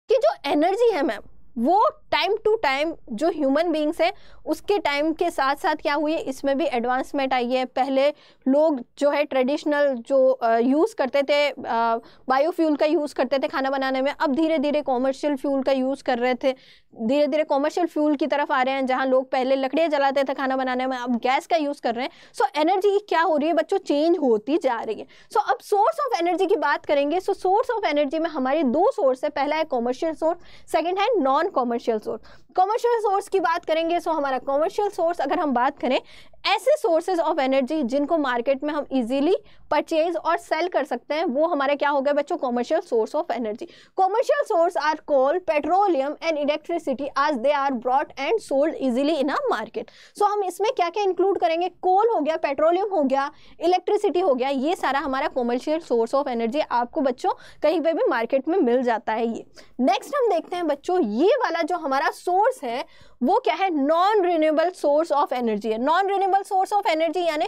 कि जो एनर्जी है मैम वो टाइम टू टाइम जो ह्यूमन बींग्स है उसके टाइम के साथ साथ क्या हुई है, इसमें भी एडवांसमेंट आई है। पहले लोग जो है ट्रेडिशनल जो यूज़ करते थे, बायोफ्यूल का यूज़ करते थे खाना बनाने में, अब धीरे धीरे कॉमर्शियल फ्यूल का यूज़ कर रहे थे, धीरे धीरे कॉमर्शियल फ्यूल की तरफ आ रहे हैं। जहाँ लोग पहले लकड़ियाँ जलाते थे खाना बनाने में, अब गैस का यूज़ कर रहे हैं। सो एनर्जी क्या हो रही है बच्चों, चेंज होती जा रही है। सो अब सोर्स ऑफ एनर्जी की बात करेंगे। सो सोर्स ऑफ एनर्जी में हमारी दो सोर्स है, पहला है कॉमर्शियल सोर्स, सेकेंड है non commercial source. Commercial source की बात करेंगे, सो हमारा कॉमर्शियल सोर्स अगर हम बात करें, ऐसे सोर्सेज ऑफ एनर्जी जिनको मार्केट में हम इजीली परचेज और सेल कर सकते हैं, वो हमारे क्या हो गए बच्चों, commercial source of energy. Commercial source are coal, petroleum and electricity आज they are bought and sold easily in a market. So हम इसमें क्या क्या इंक्लूड करेंगे, कोल हो गया, पेट्रोलियम हो गया, इलेक्ट्रिसिटी हो गया, ये सारा हमारा कॉमर्शियल सोर्स ऑफ एनर्जी आपको बच्चों कहीं पे भी मार्केट में मिल जाता है ये। नेक्स्ट हम देखते हैं बच्चों, ये वाला जो हमारा सोर्स है वो क्या है, non renewable source of energy है। Non renewable source of energy यानी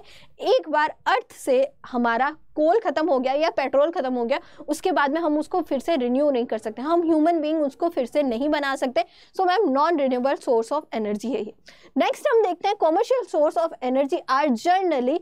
एक बार अर्थ से हमारा कोल खत्म हो गया या पेट्रोल खत्म हो गया, उसके बाद में हम उसको फिर से रिन्यू नहीं कर सकते, हम ह्यूमन बीइंग उसको फिर से नहीं बना सकते। So ma'am non renewable source of energy है ये। नेक्स्ट हम देखते हैं, commercial source of energy are generally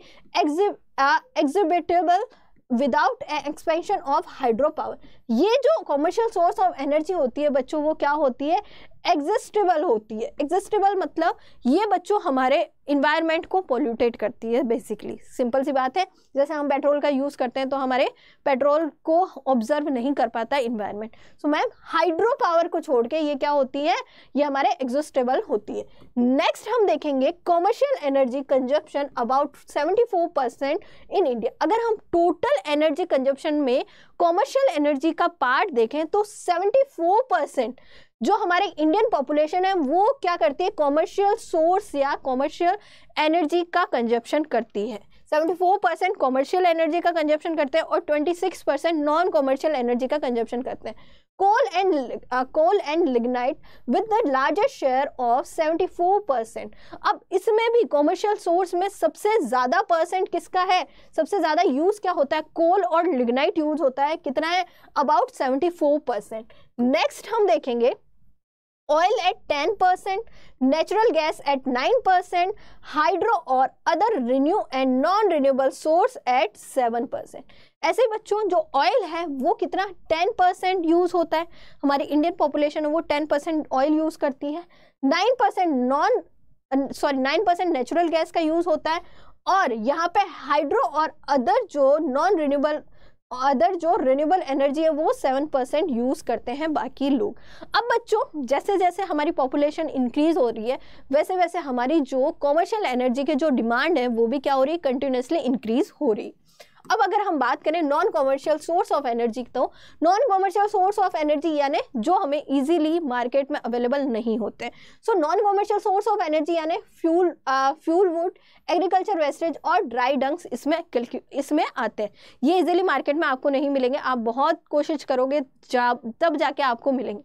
exhibitable without expansion of hydro power. ये जो कॉमर्शियल सोर्स ऑफ एनर्जी होती है बच्चों, वो क्या होती है, एग्जिस्टेबल होती है। एग्जिस्टेबल मतलब ये बच्चों हमारे इन्वायरमेंट को पोल्यूटेट करती है, बेसिकली सिंपल सी बात है। जैसे हम पेट्रोल का यूज़ करते हैं तो हमारे पेट्रोल को ऑब्जर्व नहीं कर पाता environment. So ma'am hydro power को छोड़ के ये क्या होती है, ये हमारे एग्जिस्टेबल होती है। नेक्स्ट हम देखेंगे commercial energy consumption about 74% in India. अगर हम टोटल एनर्जी कंजप्शन में कॉमर्शियल एनर्जी का पार्ट देखें तो 74% जो हमारे इंडियन पॉपुलेशन है वो क्या करती है, कॉमर्शियल सोर्स या कॉमर्शियल एनर्जी का कंजप्शन करती है। 74% कॉमर्शियल एनर्जी का कंजप्शन करते हैं और 26% नॉन कॉमर्शियल एनर्जी का कंजप्शन करते हैं। Coal and lignite with the largest share of 74%। अब इसमें भी कॉमर्शियल सोर्स में सबसे ज्यादा परसेंट किसका है, सबसे ज्यादा यूज क्या होता है, कोल और लिग्नाइट यूज होता है, कितना है, अबाउट 74%। नेक्स्ट हम देखेंगे oil at 10%, natural gas at 9%, hydro और other renew and non renewable source at 7%। ऐसे बच्चों जो ऑयल है वो कितना 10% यूज होता है, हमारी इंडियन पॉपुलेशन है वो 10% ऑयल यूज करती है, 9% नेचुरल गैस का यूज होता है, और यहाँ पे हाइड्रो और अदर जो रिन्यूएबल एनर्जी है वो 7% यूज करते हैं बाकी लोग। अब बच्चों जैसे जैसे हमारी पॉपुलेशन इंक्रीज हो रही है वैसे वैसे हमारी जो कॉमर्शियल एनर्जी के जो डिमांड है वो भी क्या हो रही है, कंटिन्यूसली इंक्रीज हो रही है। अब अगर हम बात करें non commercial source of energy, तो non commercial source of energy यानी जो हमें इजीली मार्केट में अवेलेबल नहीं होते। So non commercial source of energy यानी फ्यूल वुड, एग्रीकल्चर वेस्टेज और ड्राई डंक्स इसमें आते हैं। ये इजीली मार्केट में आपको नहीं मिलेंगे, आप बहुत कोशिश करोगे तब जाके आपको मिलेंगे।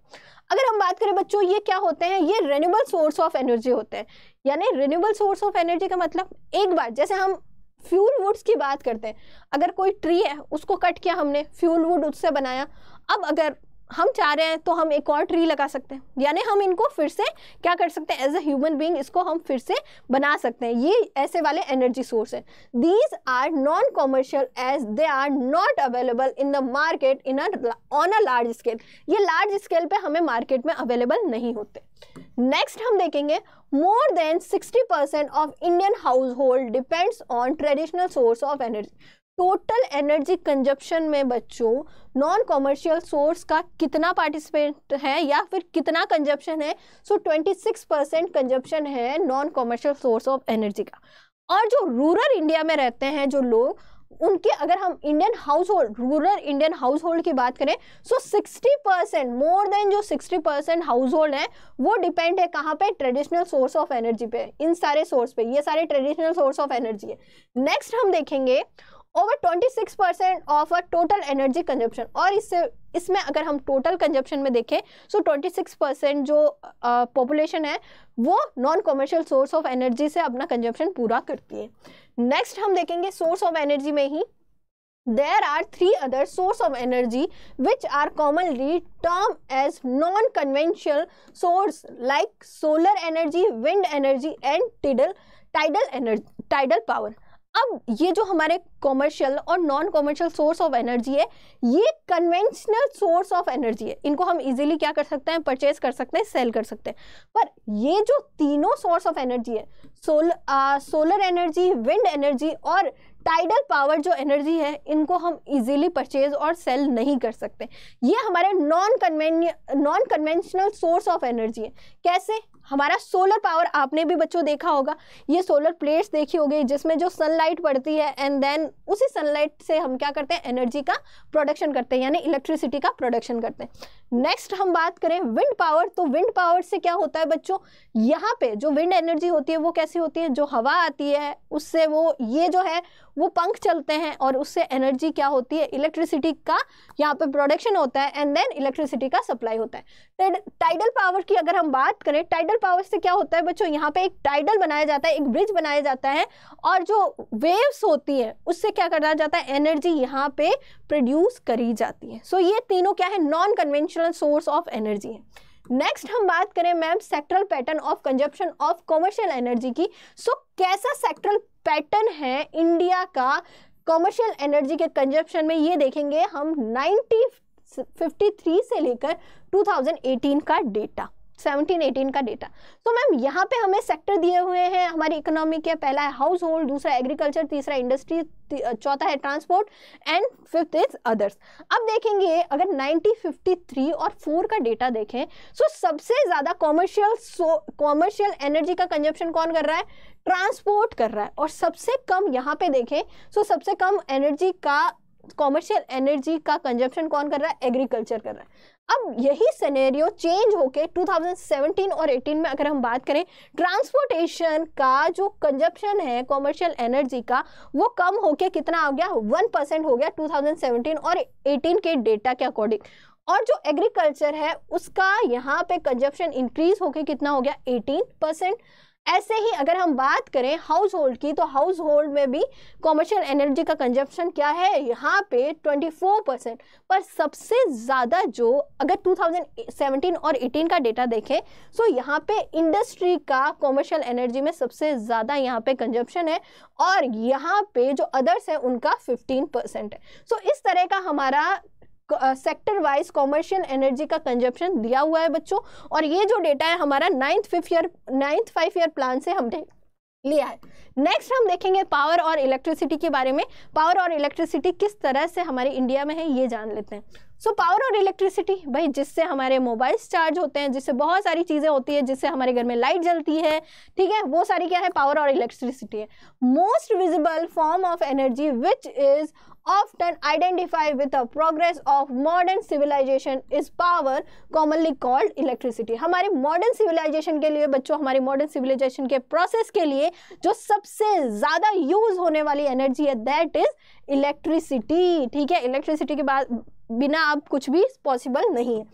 अगर हम बात करें बच्चों ये क्या होते हैं, ये रिन्यूएबल सोर्स ऑफ एनर्जी होते हैं। यानी रिन्यूएबल सोर्स ऑफ एनर्जी का मतलब एक बार जैसे हम फ्यूल वुड्स की बात करते हैं, अगर कोई ट्री है उसको कट किया हमने, फ्यूल वुड उससे बनाया, अब अगर हम चाह रहे हैं तो हम एक और ट्री लगा सकते हैं, यानी हम इनको फिर से क्या कर सकते हैं, एज अ ह्यूमन बीइंग इसको हम फिर से बना सकते हैं। ये ऐसे वाले एनर्जी सोर्स हैं। These are non commercial as they are not available in the market on a large scale. ये लार्ज स्केल पे हमें मार्केट में अवेलेबल नहीं होते। नेक्स्ट हम देखेंगे more than 60% of Indian house hold depends on traditional source of energy. Total energy consumption में बच्चों नॉन कॉमर्शियल सोर्स का कितना पार्टिसिपेट है या फिर कितना कंजप्शन है, सो 26% कंजप्शन है non commercial source of energy का। और जो रूरल इंडिया में रहते हैं जो लोग, उनके अगर हम रूरल इंडियन हाउस होल्ड की बात करें, सो 60%, मोर देन जो 60% हाउस होल्ड है वो डिपेंड है कहाँ पे, ट्रेडिशनल सोर्स ऑफ एनर्जी पे। इन सारे सोर्स पे, ये सारे ट्रेडिशनल सोर्स ऑफ एनर्जी है। नेक्स्ट हम देखेंगे over 26% of a total energy consumption, और इसमें अगर हम टोटल कंजप्शन में देखें सो 26% जो पॉपुलेशन है वो non commercial source of energy से अपना कंजप्शन पूरा करती है। नेक्स्ट हम देखेंगे सोर्स ऑफ एनर्जी में ही there are 3 other source of energy which are commonly termed as non-conventional source like solar energy, wind energy and tidal power। अब ये जो हमारे कॉमर्शियल और non commercial source of energy है ये कन्वेंशनल सोर्स ऑफ एनर्जी है, इनको हम इजीली क्या कर सकते हैं, परचेज कर सकते हैं, सेल कर सकते हैं। पर ये जो तीनों सोर्स ऑफ एनर्जी है, सोलर एनर्जी, विंड एनर्जी और टाइडल पावर जो एनर्जी है, इनको हम इजीली परचेज और सेल नहीं कर सकते। ये हमारे non conventional source of energy है। कैसे, हमारा सोलर पावर आपने भी बच्चों देखा होगा, ये सोलर प्लेट्स देखी होगी जिसमें जो सनलाइट पड़ती है एंड देन उसी सनलाइट से हम क्या करते हैं, एनर्जी का प्रोडक्शन करते हैं, यानी इलेक्ट्रिसिटी का प्रोडक्शन करते हैं। नेक्स्ट हम बात करें विंड पावर, तो विंड पावर से क्या होता है बच्चों, यहाँ पे जो विंड एनर्जी होती है वो कैसी होती है, जो हवा आती है उससे वो ये जो है वो पंख चलते हैं और उससे एनर्जी क्या होती है, इलेक्ट्रिसिटी का यहाँ पे प्रोडक्शन होता है एंड देन इलेक्ट्रिसिटी का सप्लाई होता है। टाइडल पावर की अगर हम बात करें, टाइडल पावर से क्या होता है बच्चों, यहाँ पे एक टाइडल बनाया जाता है, एक ब्रिज बनाया जाता है और जो वेव्स होती है उससे क्या करा जाता है, एनर्जी यहाँ पे प्रोड्यूस करी जाती है। सो ये तीनों क्या है, non conventional source of energy है। नेक्स्ट हम बात करें ma'am sectoral pattern of consumption of commercial energy की। सो कैसा सेक्टरल पैटर्न है इंडिया का कॉमर्शियल एनर्जी के कंजप्शन में, ये देखेंगे हम 1953 से लेकर 2018 का डेटा, 17-18 का डेटा। तो मैम यहाँ पे हमें सेक्टर दिए हुए हैं हमारी इकोनॉमी के, पहला है हाउस होल्ड, दूसरा एग्रीकल्चर, तीसरा इंडस्ट्री, चौथा है transport and fifth is others. अब देखेंगे अगर 1953 और 4 का डेटा देखें, सो सबसे ज्यादा कॉमर्शियल एनर्जी का कंजप्शन कौन कर रहा है, ट्रांसपोर्ट कर रहा है, और सबसे कम यहाँ पे देखें सो सबसे कम एनर्जी का कॉमर्शियल एनर्जी का कंजप्शन कौन कर रहा है? एग्रीकल्चर कर रहा है। अब यही सिनेरियो चेंज होके 2017 और 18 में अगर हम बात करें, ट्रांसपोर्टेशन का जो कंजप्शन है कॉमर्शियल एनर्जी का वो कम होके कितना हो गया? 1% हो गया 2017 और 18 के डेटा के अकॉर्डिंग। और जो एग्रीकल्चर है उसका यहाँ पे कंजप्शन इंक्रीज होके कितना हो गया? 18%। ऐसे ही अगर हम बात करें हाउस होल्ड की, तो हाउस होल्ड में भी कॉमर्शियल एनर्जी का कंजप्शन क्या है? यहाँ पे 24%। पर सबसे ज़्यादा जो अगर 2017 और 18 का डेटा देखें तो यहाँ पे इंडस्ट्री का कॉमर्शियल एनर्जी में सबसे ज़्यादा यहाँ पे कंजप्शन है, और यहाँ पे जो अदर्स है उनका 15% है। सो इस तरह का हमारा सेक्टर वाइज कॉमर्शियल एनर्जी का कंजप्शन दिया हुआ है बच्चों। और ये जो डेटा है हमारा 9th 5 ईयर प्लान से हमने लिया है। नेक्स्ट हम देखेंगे पावर और इलेक्ट्रिसिटी के बारे में। पावर और इलेक्ट्रिसिटी किस तरह से हमारे इंडिया में है ये जान लेते हैं। सो पावर और इलेक्ट्रिसिटी भाई, जिससे हमारे मोबाइल्स चार्ज होते हैं, जिससे बहुत सारी चीज़ें होती है, जिससे हमारे घर में लाइट जलती है, ठीक है, वो सारी क्या है? पावर और इलेक्ट्रिसिटी है। Most visible form of energy which is often identified with the progress of modern civilization is power commonly called electricity। हमारे मॉडर्न सिविलाइजेशन के लिए बच्चों, हमारी मॉडर्न सिविलाइजेशन के प्रोसेस के लिए जो सबसे ज़्यादा यूज होने वाली एनर्जी है दैट इज इलेक्ट्रिसिटी। ठीक है, इलेक्ट्रिसिटी के बाद बिना आप कुछ भी पॉसिबल नहीं है।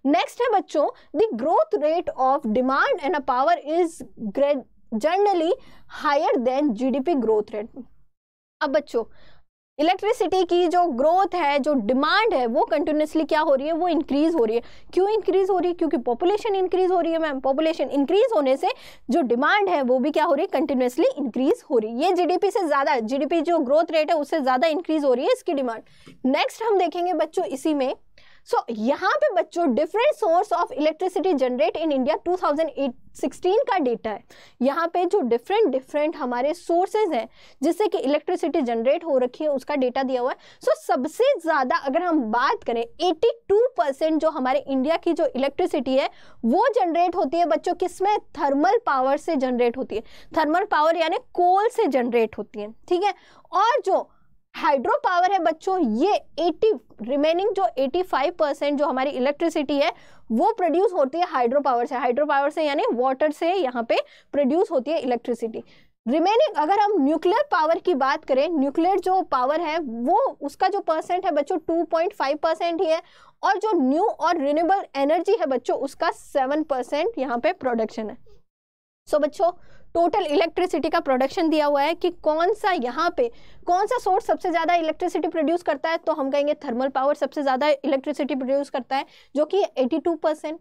नेक्स्ट है बच्चों, the growth rate of demand and a power is generally higher than GDP growth rate. अब बच्चों इलेक्ट्रिसिटी की जो ग्रोथ है, जो डिमांड है, वो कंटिन्यूसली क्या हो रही है? वो इंक्रीज हो रही है। क्यों इंक्रीज हो रही है? क्योंकि पॉपुलेशन इंक्रीज हो रही है मैम। पॉपुलेशन इंक्रीज होने से जो डिमांड है वो भी क्या हो रही है? कंटिन्यूसली इंक्रीज हो रही है। ये जीडीपी से ज़्यादा, जीडीपी जो ग्रोथ रेट है उससे ज़्यादा इंक्रीज हो रही है इसकी डिमांड। नेक्स्ट हम देखेंगे बच्चों इसी में, सो यहाँ पे बच्चों different source of electricity generate in India 2016 का डेटा है। यहाँ पे जो डिफरेंट हमारे सोर्सेज हैं जिससे कि इलेक्ट्रिसिटी जनरेट हो रखी है उसका डेटा दिया हुआ है। सो सबसे ज़्यादा अगर हम बात करें 82% जो हमारे इंडिया की जो इलेक्ट्रिसिटी है वो जनरेट होती है बच्चों किसमें? थर्मल पावर से जनरेट होती है। थर्मल पावर यानी कोल से जनरेट होती है। ठीक है, और जो हाइड्रो पावर है बच्चों, ये 85% जो हमारी इलेक्ट्रिसिटी है वो प्रोड्यूस होती है हाइड्रो पावर से। हाइड्रो पावर से यानी वाटर से यहाँ पे प्रोड्यूस होती है इलेक्ट्रिसिटी। रिमेनिंग अगर हम न्यूक्लियर पावर की बात करें, न्यूक्लियर जो पावर है वो उसका जो परसेंट है बच्चों 2.5% ही है, और जो न्यू और रिन्यूएबल एनर्जी है बच्चों उसका 7% यहाँ पे प्रोडक्शन है। सो बच्चों टोटल इलेक्ट्रिसिटी का प्रोडक्शन दिया हुआ है कि कौन सा यहाँ पे कौन सा सोर्स सबसे ज़्यादा इलेक्ट्रिसिटी प्रोड्यूस करता है, तो हम कहेंगे थर्मल पावर सबसे ज़्यादा इलेक्ट्रिसिटी प्रोड्यूस करता है जो कि 82%।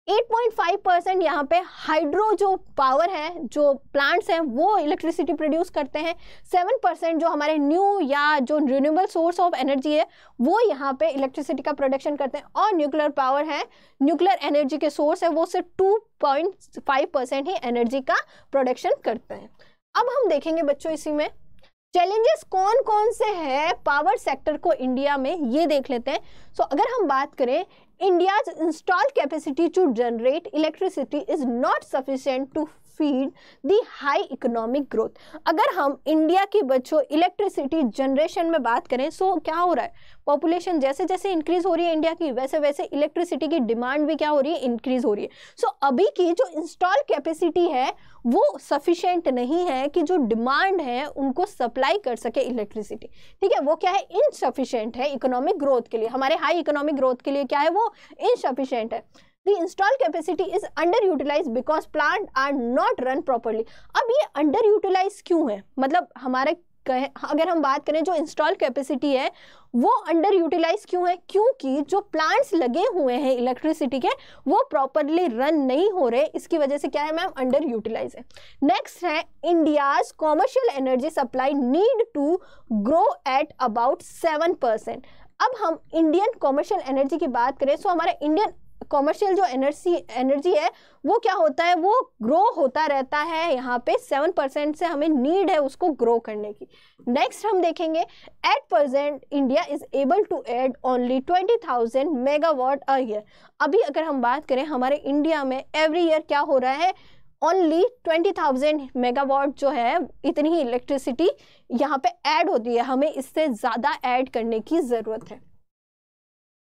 8.5% यहाँ पे हाइड्रो जो पावर है, जो प्लांट्स हैं वो इलेक्ट्रिसिटी प्रोड्यूस करते हैं। 7% जो हमारे न्यू या जो रिन्यूएबल सोर्स ऑफ एनर्जी है वो यहाँ पे इलेक्ट्रिसिटी का प्रोडक्शन करते हैं। और न्यूक्लियर पावर है, न्यूक्लियर एनर्जी के सोर्स है, वो सिर्फ 2.5% ही एनर्जी का प्रोडक्शन करते हैं। अब हम देखेंगे बच्चों इसी में चैलेंजेस कौन कौन से हैं पावर सेक्टर को इंडिया में, ये देख लेते हैं। सो अगर हम बात करें, India's installed capacity to generate electricity is not sufficient to feed the high economic growth। अगर हम इंडिया की बच्चों इलेक्ट्रिसिटी जनरेशन में बात करें, सो क्या हो रहा है? पॉपुलेशन जैसे जैसे इंक्रीज हो रही है इंडिया की, वैसे वैसे इलेक्ट्रिसिटी की डिमांड भी क्या हो रही है? इंक्रीज हो रही है। सो अभी की जो इंस्टॉल कैपेसिटी है वो सफिशिएंट नहीं है कि जो डिमांड है उनको सप्लाई कर सके इलेक्ट्रिसिटी। ठीक है, वो क्या है? इनसफिशिएंट है इकोनॉमिक ग्रोथ के लिए, हमारे हाई इकोनॉमिक ग्रोथ के लिए क्या है? वो इनसफिशिएंट है। The installed capacity is underutilized because plants are not run properly। अब ये underutilized क्यों है? मतलब हमारे अगर हम बात करें जो इंस्टॉल कैपेसिटी है वो अंडर यूटिलाइज क्यों है? क्योंकि जो प्लांट्स लगे हुए हैं इलेक्ट्रिसिटी के वो प्रॉपरली रन नहीं हो रहे, इसकी वजह से क्या है मैम? अंडर यूटिलाइज है। नेक्स्ट है India's commercial energy supply need to grow at about 7%। अब हम इंडियन कॉमर्शियल एनर्जी की बात करें, सो हमारा इंडियन कॉमर्शियल जो एनर्जी है वो क्या होता है? वो ग्रो होता रहता है। यहाँ पे 7% से हमें नीड है उसको ग्रो करने की। नेक्स्ट हम देखेंगे, at present India is able to add only 20,000 megawatt a year. अभी अगर हम बात करें हमारे इंडिया में एवरी ईयर क्या हो रहा है? ओनली 20,000 मेगावाट जो है इतनी ही इलेक्ट्रिसिटी यहाँ पे ऐड होती है, हमें इससे ज़्यादा ऐड करने की ज़रूरत है।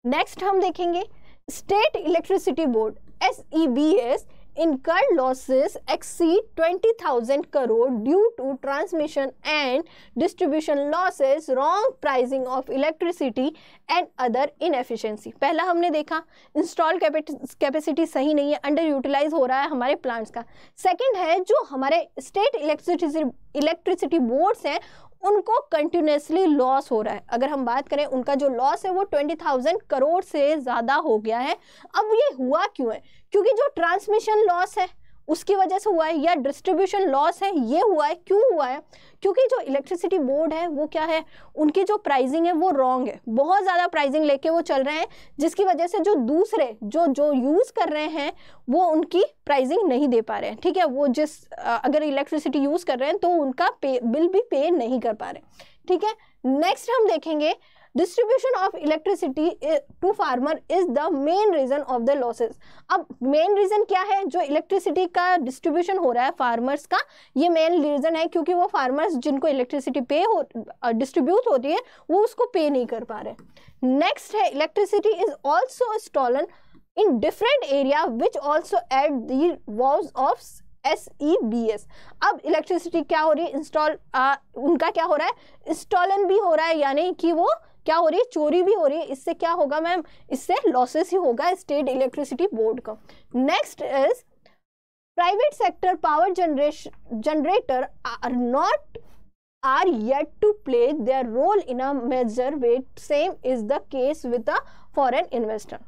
नेक्स्ट हम देखेंगे state electricity board SEBS incurred losses exceed 20,000 crore due to transmission and distribution losses, wrong pricing of electricity and other inefficiency। पहला हमने देखा इंस्टॉल कैपेसिटी सही नहीं है, अंडर यूटिलाइज हो रहा है हमारे प्लांट्स का। सेकंड है जो हमारे स्टेट इलेक्ट्रिसिटी बोर्ड्स हैं उनको कंटिन्यूसली लॉस हो रहा है। अगर हम बात करें उनका जो लॉस है वो 20,000 करोड़ से ज़्यादा हो गया है। अब ये हुआ क्यों है? क्योंकि जो ट्रांसमिशन लॉस है उसकी वजह से हुआ है, या डिस्ट्रीब्यूशन लॉस है ये हुआ है। क्यों हुआ है? क्योंकि जो इलेक्ट्रिसिटी बोर्ड है वो क्या है, उनकी जो प्राइसिंग है वो रॉन्ग है, बहुत ज़्यादा प्राइसिंग लेके वो चल रहे हैं, जिसकी वजह से जो दूसरे जो यूज़ कर रहे हैं वो उनकी प्राइसिंग नहीं दे पा रहे हैं। ठीक है, वो अगर इलेक्ट्रिसिटी यूज़ कर रहे हैं तो उनका बिल भी पे नहीं कर पा रहे। ठीक है, नेक्स्ट हम देखेंगे distribution of electricity to farmer is the main reason of the losses. अब मेन रीजन क्या है? जो इलेक्ट्रिसिटी का डिस्ट्रीब्यूशन हो रहा है फार्मर्स का, ये मेन रीजन है, क्योंकि वो फार्मर्स जिनको इलेक्ट्रिसिटी डिस्ट्रीब्यूट होती है वो उसको पे नहीं कर पा रहे। नेक्स्ट है electricity is also stolen in different area which also at the walls of SEBS। अब इलेक्ट्रिसिटी क्या हो रही है, उनका क्या हो रहा है, स्टॉलन भी हो रहा है, यानी कि वो क्या हो रही है, चोरी भी हो रही है। इससे क्या होगा मैम, इससे लॉसेस ही होगा स्टेट इलेक्ट्रिसिटी बोर्ड का। Next is private sector power generator are yet to play their role in a major way. Same is the case with a foreign investor।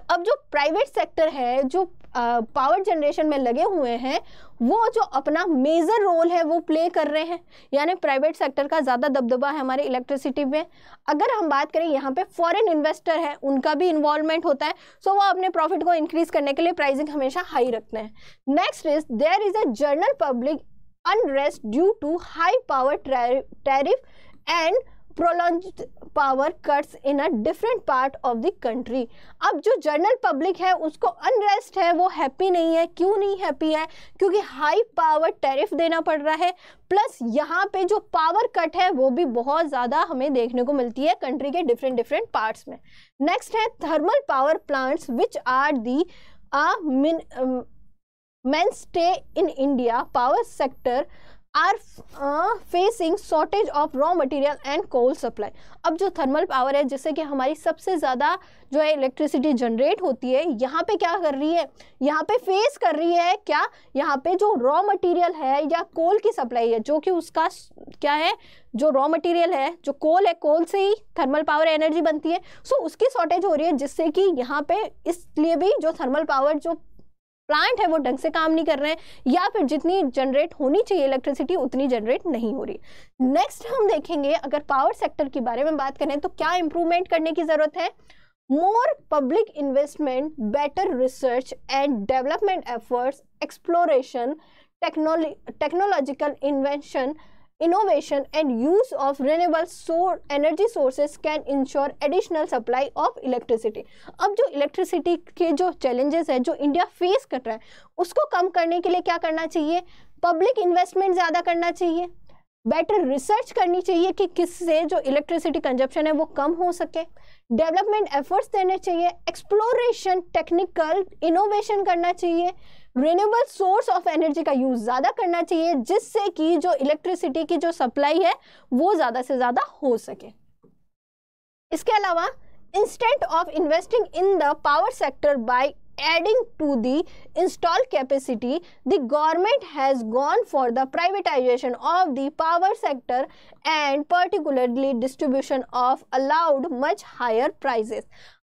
अब जो प्राइवेट सेक्टर है जो power generation में लगे हुए हैं वो जो अपना मेजर रोल है वो प्ले कर रहे हैं, यानी प्राइवेट सेक्टर का ज़्यादा दबदबा है हमारे इलेक्ट्रिसिटी में। अगर हम बात करें यहाँ पे फॉरेन इन्वेस्टर है, उनका भी इन्वॉल्वमेंट होता है, सो वो अपने प्रॉफिट को इंक्रीज करने के लिए प्राइसिंग हमेशा हाई रखते हैं। Next is there is a general public unrest due to high power tariff and prolonged power cuts in a different part of the country। अब जो जनरल पब्लिक है उसको अनरेस्ट है, वो हैप्पी नहीं है। क्यों नहीं हैप्पी है? क्योंकि हाई पावर टैरिफ देना पड़ रहा है, प्लस यहाँ पे जो पावर कट है वो भी बहुत ज़्यादा हमें देखने को मिलती है कंट्री के डिफरेंट पार्ट्स में। नेक्स्ट है thermal power plants which are the mainstay in India power sector are facing shortage of raw material and coal supply। अब जो थर्मल पावर है जिससे कि हमारी सबसे ज़्यादा जो है इलेक्ट्रिसिटी जनरेट होती है, यहाँ पे क्या कर रही है, यहाँ पे फेस कर रही है क्या, यहाँ पे जो रॉ मटेरियल है या कोल की सप्लाई है, जो कि उसका क्या है, जो रॉ मटेरियल है जो कोल है, कोल से ही थर्मल पावर एनर्जी बनती है, सो उसकी शॉर्टेज हो रही है, जिससे कि यहाँ पे इसलिए भी जो थर्मल पावर जो प्लांट है वो ढंग से काम नहीं कर रहे हैं, या फिर जितनी जनरेट होनी चाहिए इलेक्ट्रिसिटी उतनी जनरेट नहीं हो रही। नेक्स्ट हम देखेंगे अगर पावर सेक्टर के बारे में बात करें तो क्या इंप्रूवमेंट करने की जरूरत है। मोर public investment, better research and development efforts, exploration, technological innovation and use of renewable energy sources can ensure additional supply of electricity। अब जो इलेक्ट्रिसिटी के जो चैलेंजेस है जो इंडिया फेस कर रहा है उसको कम करने के लिए क्या करना चाहिए, पब्लिक इन्वेस्टमेंट ज़्यादा करना चाहिए, बेटर रिसर्च करनी चाहिए कि किससे जो इलेक्ट्रिसिटी कंजप्शन है वो कम हो सके, डेवलपमेंट एफर्ट्स देने चाहिए, एक्सप्लोरेशन, टेक्निकल इनोवेशन करना चाहिए, रिन्यूएबल सोर्स ऑफ एनर्जी का यूज ज़्यादा करना चाहिए, जिससे कि जो इलेक्ट्रिसिटी की जो सप्लाई है वो ज़्यादा से ज़्यादा हो सके। इसके अलावा instead of investing in the power sector bye adding to the installed capacity, the government has gone for the privatization of the power sector and particularly distribution of allowed much higher prices।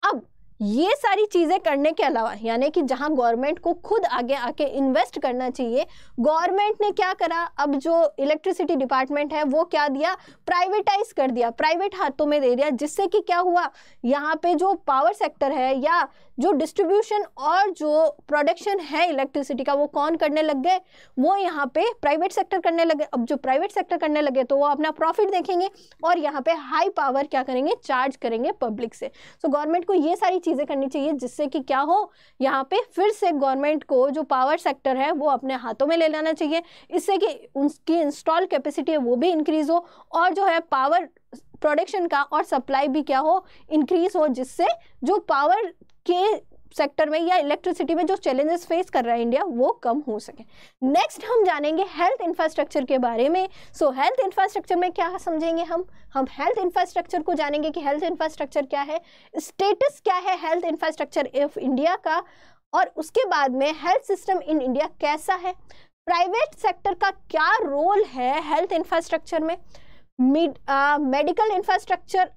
अब ये सारी चीज़ें करने के अलावा, यानी कि जहां गवर्नमेंट को खुद आगे आके इन्वेस्ट करना चाहिए, गवर्नमेंट ने क्या करा, अब जो इलेक्ट्रिसिटी डिपार्टमेंट है वो क्या दिया, प्राइवेटाइज कर दिया, प्राइवेट हाथों में दे दिया, जिससे कि क्या हुआ, यहाँ पे जो पावर सेक्टर है या जो डिस्ट्रीब्यूशन और जो प्रोडक्शन है इलेक्ट्रिसिटी का वो कौन करने लग गए, वो यहाँ पे प्राइवेट सेक्टर करने लगे। अब जो प्राइवेट सेक्टर करने लगे तो वो अपना प्रॉफिट देखेंगे और यहाँ पे हाई पावर क्या करेंगे, चार्ज करेंगे पब्लिक से। सो गवर्नमेंट को ये सारी चीज़ें करनी चाहिए जिससे कि क्या हो, यहाँ पे फिर से गवर्नमेंट को जो पावर सेक्टर है वो अपने हाथों में ले लेना चाहिए, इससे कि उनकी इंस्टॉल कैपेसिटी है वो भी इंक्रीज हो और जो है पावर प्रोडक्शन का और सप्लाई भी क्या हो, इंक्रीज हो, जिससे जो पावर के सेक्टर में या इलेक्ट्रिसिटी में जो चैलेंजेस फेस कर रहा है इंडिया वो कम हो सके। नेक्स्ट हम जानेंगे हेल्थ इंफ्रास्ट्रक्चर के बारे में। सो हेल्थ इंफ्रास्ट्रक्चर में क्या समझेंगे हम हेल्थ इंफ्रास्ट्रक्चर को जानेंगे कि हेल्थ इंफ्रास्ट्रक्चर क्या है, स्टेटस क्या है हेल्थ इंफ्रास्ट्रक्चर ऑफ इंडिया का, और उसके बाद में हेल्थ सिस्टम इन इंडिया कैसा है, प्राइवेट सेक्टर का क्या रोल है हेल्थ इंफ्रास्ट्रक्चर में, मेडिकल इंफ्रास्ट्रक्चर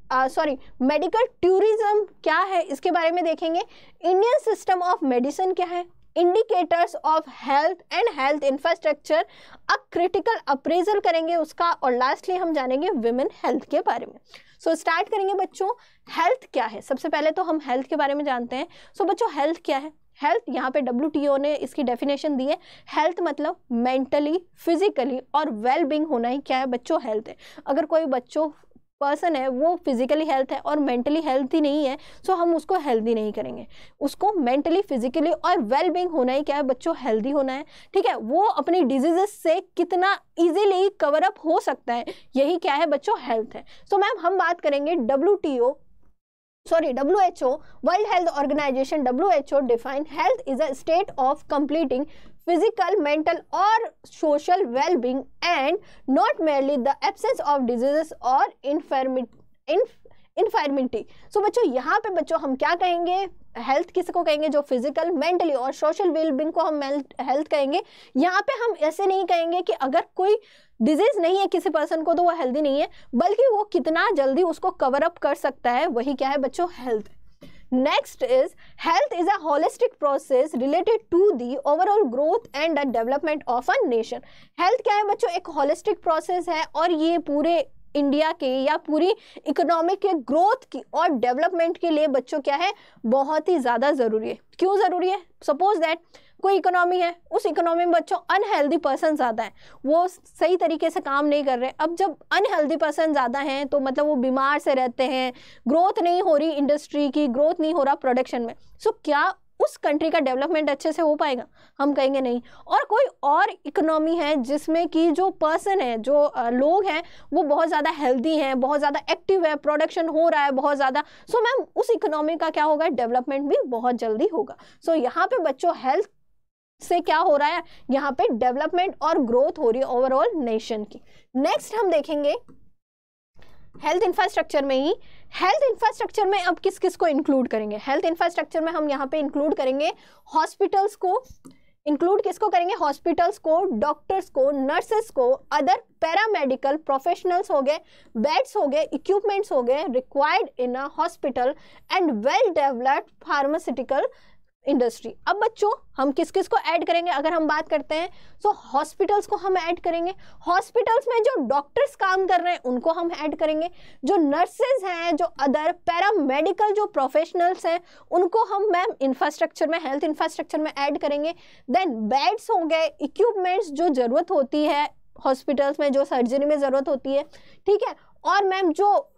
मेडिकल टूरिज्म क्या है इसके बारे में देखेंगे, इंडियन सिस्टम ऑफ मेडिसिन क्या है, indicators of health and health infrastructure, a critical appraisal करेंगे उसका, और लास्टली हम जानेंगे विमेन हेल्थ के बारे में। सो स्टार्ट करेंगे बच्चों, हेल्थ क्या है। सबसे पहले तो हम हेल्थ के बारे में जानते हैं। सो बच्चों हेल्थ क्या है, हेल्थ यहाँ पे WTO ने इसकी डेफिनेशन दी है, हेल्थ मतलब मेंटली, फिजिकली और वेल बीइंग होना ही क्या है बच्चों, हेल्थ है। अगर कोई बच्चों पर्सन है वो फिजिकली हेल्थ है और मेंटली हेल्थी नहीं है, सो हम उसको हेल्दी नहीं करेंगे, उसको मेंटली, फिजिकली और वेल बीइंग होना ही क्या है बच्चों, हेल्दी होना है। ठीक है, वो अपनी डिजीजेस से कितना इजीली कवर अप हो सकता है, यही क्या है बच्चों, हेल्थ है। सो मैम हम बात करेंगे WHO, World Health Organization, WHO define health is a state of completing physical, mental or social well-being and not merely the absence of diseases or infirmity. So बच्चों यहाँ पे बच्चों हम क्या कहेंगे, हेल्थ किसको कहेंगे, जो फिजिकल, मेंटली और सोशल वेलबींग को हम हेल्थ कहेंगे। यहाँ पे हम ऐसे नहीं कहेंगे कि अगर कोई डिजीज नहीं है किसी पर्सन को तो वो हेल्दी नहीं है, बल्कि वो कितना जल्दी उसको कवर अप कर सकता है, वही क्या है बच्चों, health. Next is health is a holistic process related to the overall growth and the development of a nation. Health क्या है बच्चों, एक होलिस्टिक प्रोसेस है और ये पूरे इंडिया के या पूरी इकोनॉमिक के ग्रोथ की और डेवलपमेंट के लिए बच्चों क्या है, बहुत ही ज़्यादा ज़रूरी है। क्यों ज़रूरी है, सपोज दैट कोई इकोनॉमी है, उस इकोनॉमी में बच्चों अनहेल्दी पर्सन ज़्यादा है, वो सही तरीके से काम नहीं कर रहे। अब जब अनहेल्दी पर्सन ज़्यादा हैं तो मतलब वो बीमार से रहते हैं, ग्रोथ नहीं हो रही इंडस्ट्री की, ग्रोथ नहीं हो रहा प्रोडक्शन में, सो क्या उस कंट्री का डेवलपमेंट अच्छे से हो पाएगा, हम कहेंगे नहीं। और कोई और इकोनॉमी है जिसमें कि जो पर्सन है, जो लोग हैं वो बहुत ज़्यादा हेल्दी हैं, बहुत ज़्यादा एक्टिव है, प्रोडक्शन हो रहा है बहुत ज़्यादा, सो मैम उस इकोनॉमी का क्या होगा, डेवलपमेंट भी बहुत जल्दी होगा। सो यहाँ पे बच्चों हेल्थ से क्या हो रहा है, यहाँ पे डेवलपमेंट और ग्रोथ हो रही है ओवरऑल नेशन की। नेक्स्ट हम देखेंगे हेल्थ इंफ्रास्ट्रक्चर में ही, हेल्थ इंफ्रास्ट्रक्चर में अब किस किस को इंक्लूड करेंगे, हेल्थ इंफ्रास्ट्रक्चर में हम यहाँ पे इंक्लूड करेंगे हॉस्पिटल्स को, इंक्लूड किसको करेंगे, हॉस्पिटल्स को, डॉक्टर्स को, नर्सेस को, अदर पैरामेडिकल प्रोफेशनल्स हो गए, बेड्स हो गए, इक्विपमेंट्स हो गए required in a hospital and well developed pharmaceutical industry. अब बच्चों हम किस किस को ऐड करेंगे, अगर हम बात करते हैं तो हॉस्पिटल्स को हम ऐड करेंगे, हॉस्पिटल्स में जो डॉक्टर्स काम कर रहे हैं उनको हम ऐड करेंगे, जो नर्सेज हैं, जो अदर पैरामेडिकल जो प्रोफेशनल्स हैं उनको हम मैम इंफ्रास्ट्रक्चर में, हेल्थ इंफ्रास्ट्रक्चर में ऐड करेंगे। देन बेड्स हो गए, इक्विपमेंट्स जो ज़रूरत होती है हॉस्पिटल्स में, जो सर्जरी में ज़रूरत होती है, ठीक है, और मैम जो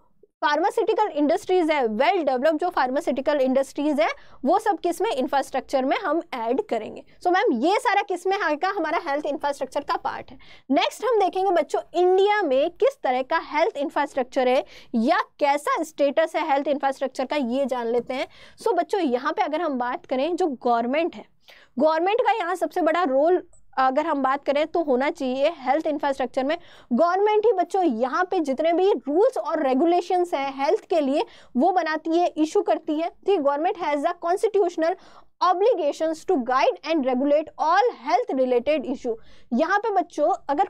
फार्मास्यूटिकल इंडस्ट्रीज है, वेल डेवलप्ड जो फार्मास्यूटिकल इंडस्ट्रीज है, वो सब किस में, इंफ्रास्ट्रक्चर में हम ऐड करेंगे। सो मैम ये सारा किस में आएगा, हमारा हेल्थ इंफ्रास्ट्रक्चर का पार्ट है। नेक्स्ट हम देखेंगे बच्चों इंडिया में किस तरह का हेल्थ इंफ्रास्ट्रक्चर है या कैसा स्टेटस है हेल्थ इंफ्रास्ट्रक्चर का, ये जान लेते हैं। सो बच्चों यहाँ पे अगर हम बात करें, जो गवर्नमेंट है, गवर्नमेंट का यहाँ सबसे बड़ा रोल अगर हम बात करें तो होना चाहिए हेल्थ इंफ्रास्ट्रक्चर में। गवर्नमेंट ही बच्चों यहाँ पे जितने भी रूल्स और रेगुलेशंस हैं हेल्थ के लिए वो बनाती है, इशू करती है। ठीक, government has the constitutional obligations to guide and regulate all health related issue. यहाँ पे बच्चों अगर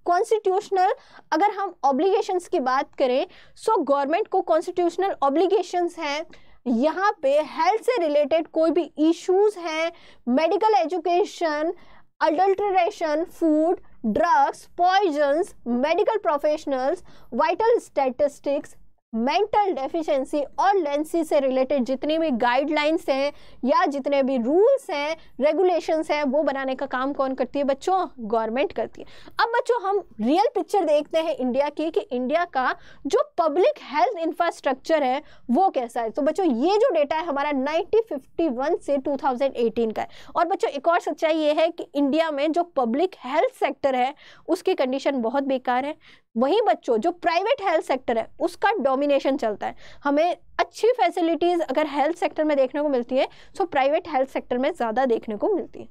कॉन्स्टिट्यूशनल अगर हम ऑब्लिगेशंस की बात करें, सो गवर्नमेंट को कॉन्स्टिट्यूशनल ऑब्लिगेशंस हैं यहाँ पे हेल्थ से रिलेटेड कोई भी इश्यूज हैं, medical education, adulteration, food, drugs, poisons, medical professionals, vital statistics, mental deficiency और लेंसी से रिलेटेड जितनी भी गाइडलाइंस हैं या जितने भी रूल्स हैं, रेगुलेशंस हैं, वो बनाने का काम कौन करती है बच्चों? गवर्नमेंट करती है। अब बच्चों हम रियल पिक्चर देखते हैं इंडिया की कि इंडिया का जो पब्लिक हेल्थ इंफ्रास्ट्रक्चर है वो कैसा है। तो बच्चों ये जो डेटा है हमारा 1951 से 2018 का है। और बच्चों एक और सच्चाई ये है कि इंडिया में जो पब्लिक हेल्थ सेक्टर है उसकी कंडीशन बहुत बेकार है। वहीं बच्चों जो प्राइवेट हेल्थ सेक्टर है उसका डोमिनेशन चलता है। हमें अच्छी फैसिलिटीज अगर हेल्थ सेक्टर में देखने को मिलती है तो प्राइवेट हेल्थ सेक्टर में ज़्यादा देखने को मिलती है।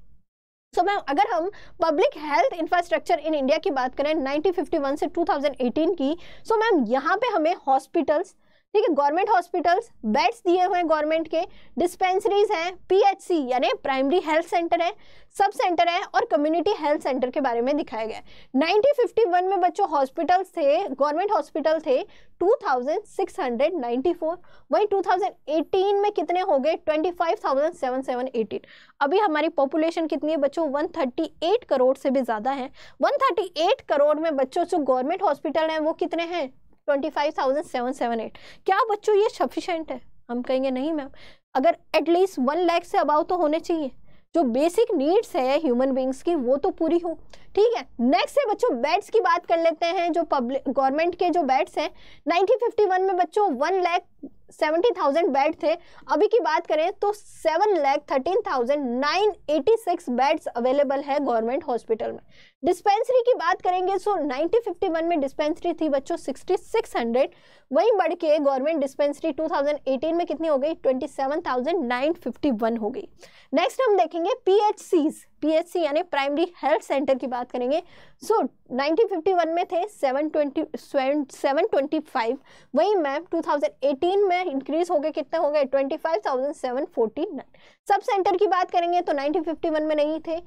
सो मैम अगर हम public health infrastructure in India की बात करें 1951 से 2018 की, सो मैम यहाँ पे हमें हॉस्पिटल्स, ठीक है, गवर्नमेंट हॉस्पिटल्स, बेड्स दिए हुए हैं गवर्नमेंट के, डिस्पेंसरीज हैं, पीएचसी यानी प्राइमरी हेल्थ सेंटर है, सब सेंटर है और कम्युनिटी हेल्थ सेंटर के बारे में दिखाया गया है। 1951 में बच्चों हॉस्पिटल्स थे, गवर्नमेंट हॉस्पिटल थे 2694, वहीं 2018 में कितने हो गए? 25,718। अभी हमारी पॉपुलेशन कितनी है बच्चों? 138 करोड़ से भी ज़्यादा है। 138 करोड़ में बच्चों जो गवर्नमेंट हॉस्पिटल हैं वो कितने हैं? 25,778। क्या बच्चों ये सफिशिएंट है? हम कहेंगे नहीं मैम, अगर एटलीस्ट 1 लाख से अबाव तो होने चाहिए। जो बेसिक नीड्स है ह्यूमन बींग्स की वो तो पूरी हो, ठीक है। नेक्स्ट है बच्चों बेड्स की बात कर लेते हैं। जो पब्लिक गवर्नमेंट के जो बेड्स हैं 1951 में बच्चों 1,70,000 बेड थे। अभी की बात करें तो 7,13,986 बेड्स अवेलेबल है गवर्नमेंट हॉस्पिटल में। डिस्पेंसरी की बात करेंगे सो 1951 में डिस्पेंसरी थी बच्चों 6600, वहीं बढ़ के गवर्नमेंट डिस्पेंसरी 2018 में कितनी हो गई? 27,951 हो गई। नेक्स्ट हम देखेंगे पीएचसी यानी प्राइमरी हेल्थ सेंटर की बात करेंगे। सो 1951 में थे 725, वहीं मैम 2018 में इंक्रीज हो गए, कितने हो गए? 25,749। सब सेंटर की बात करेंगे तो 1951 में नहीं थे,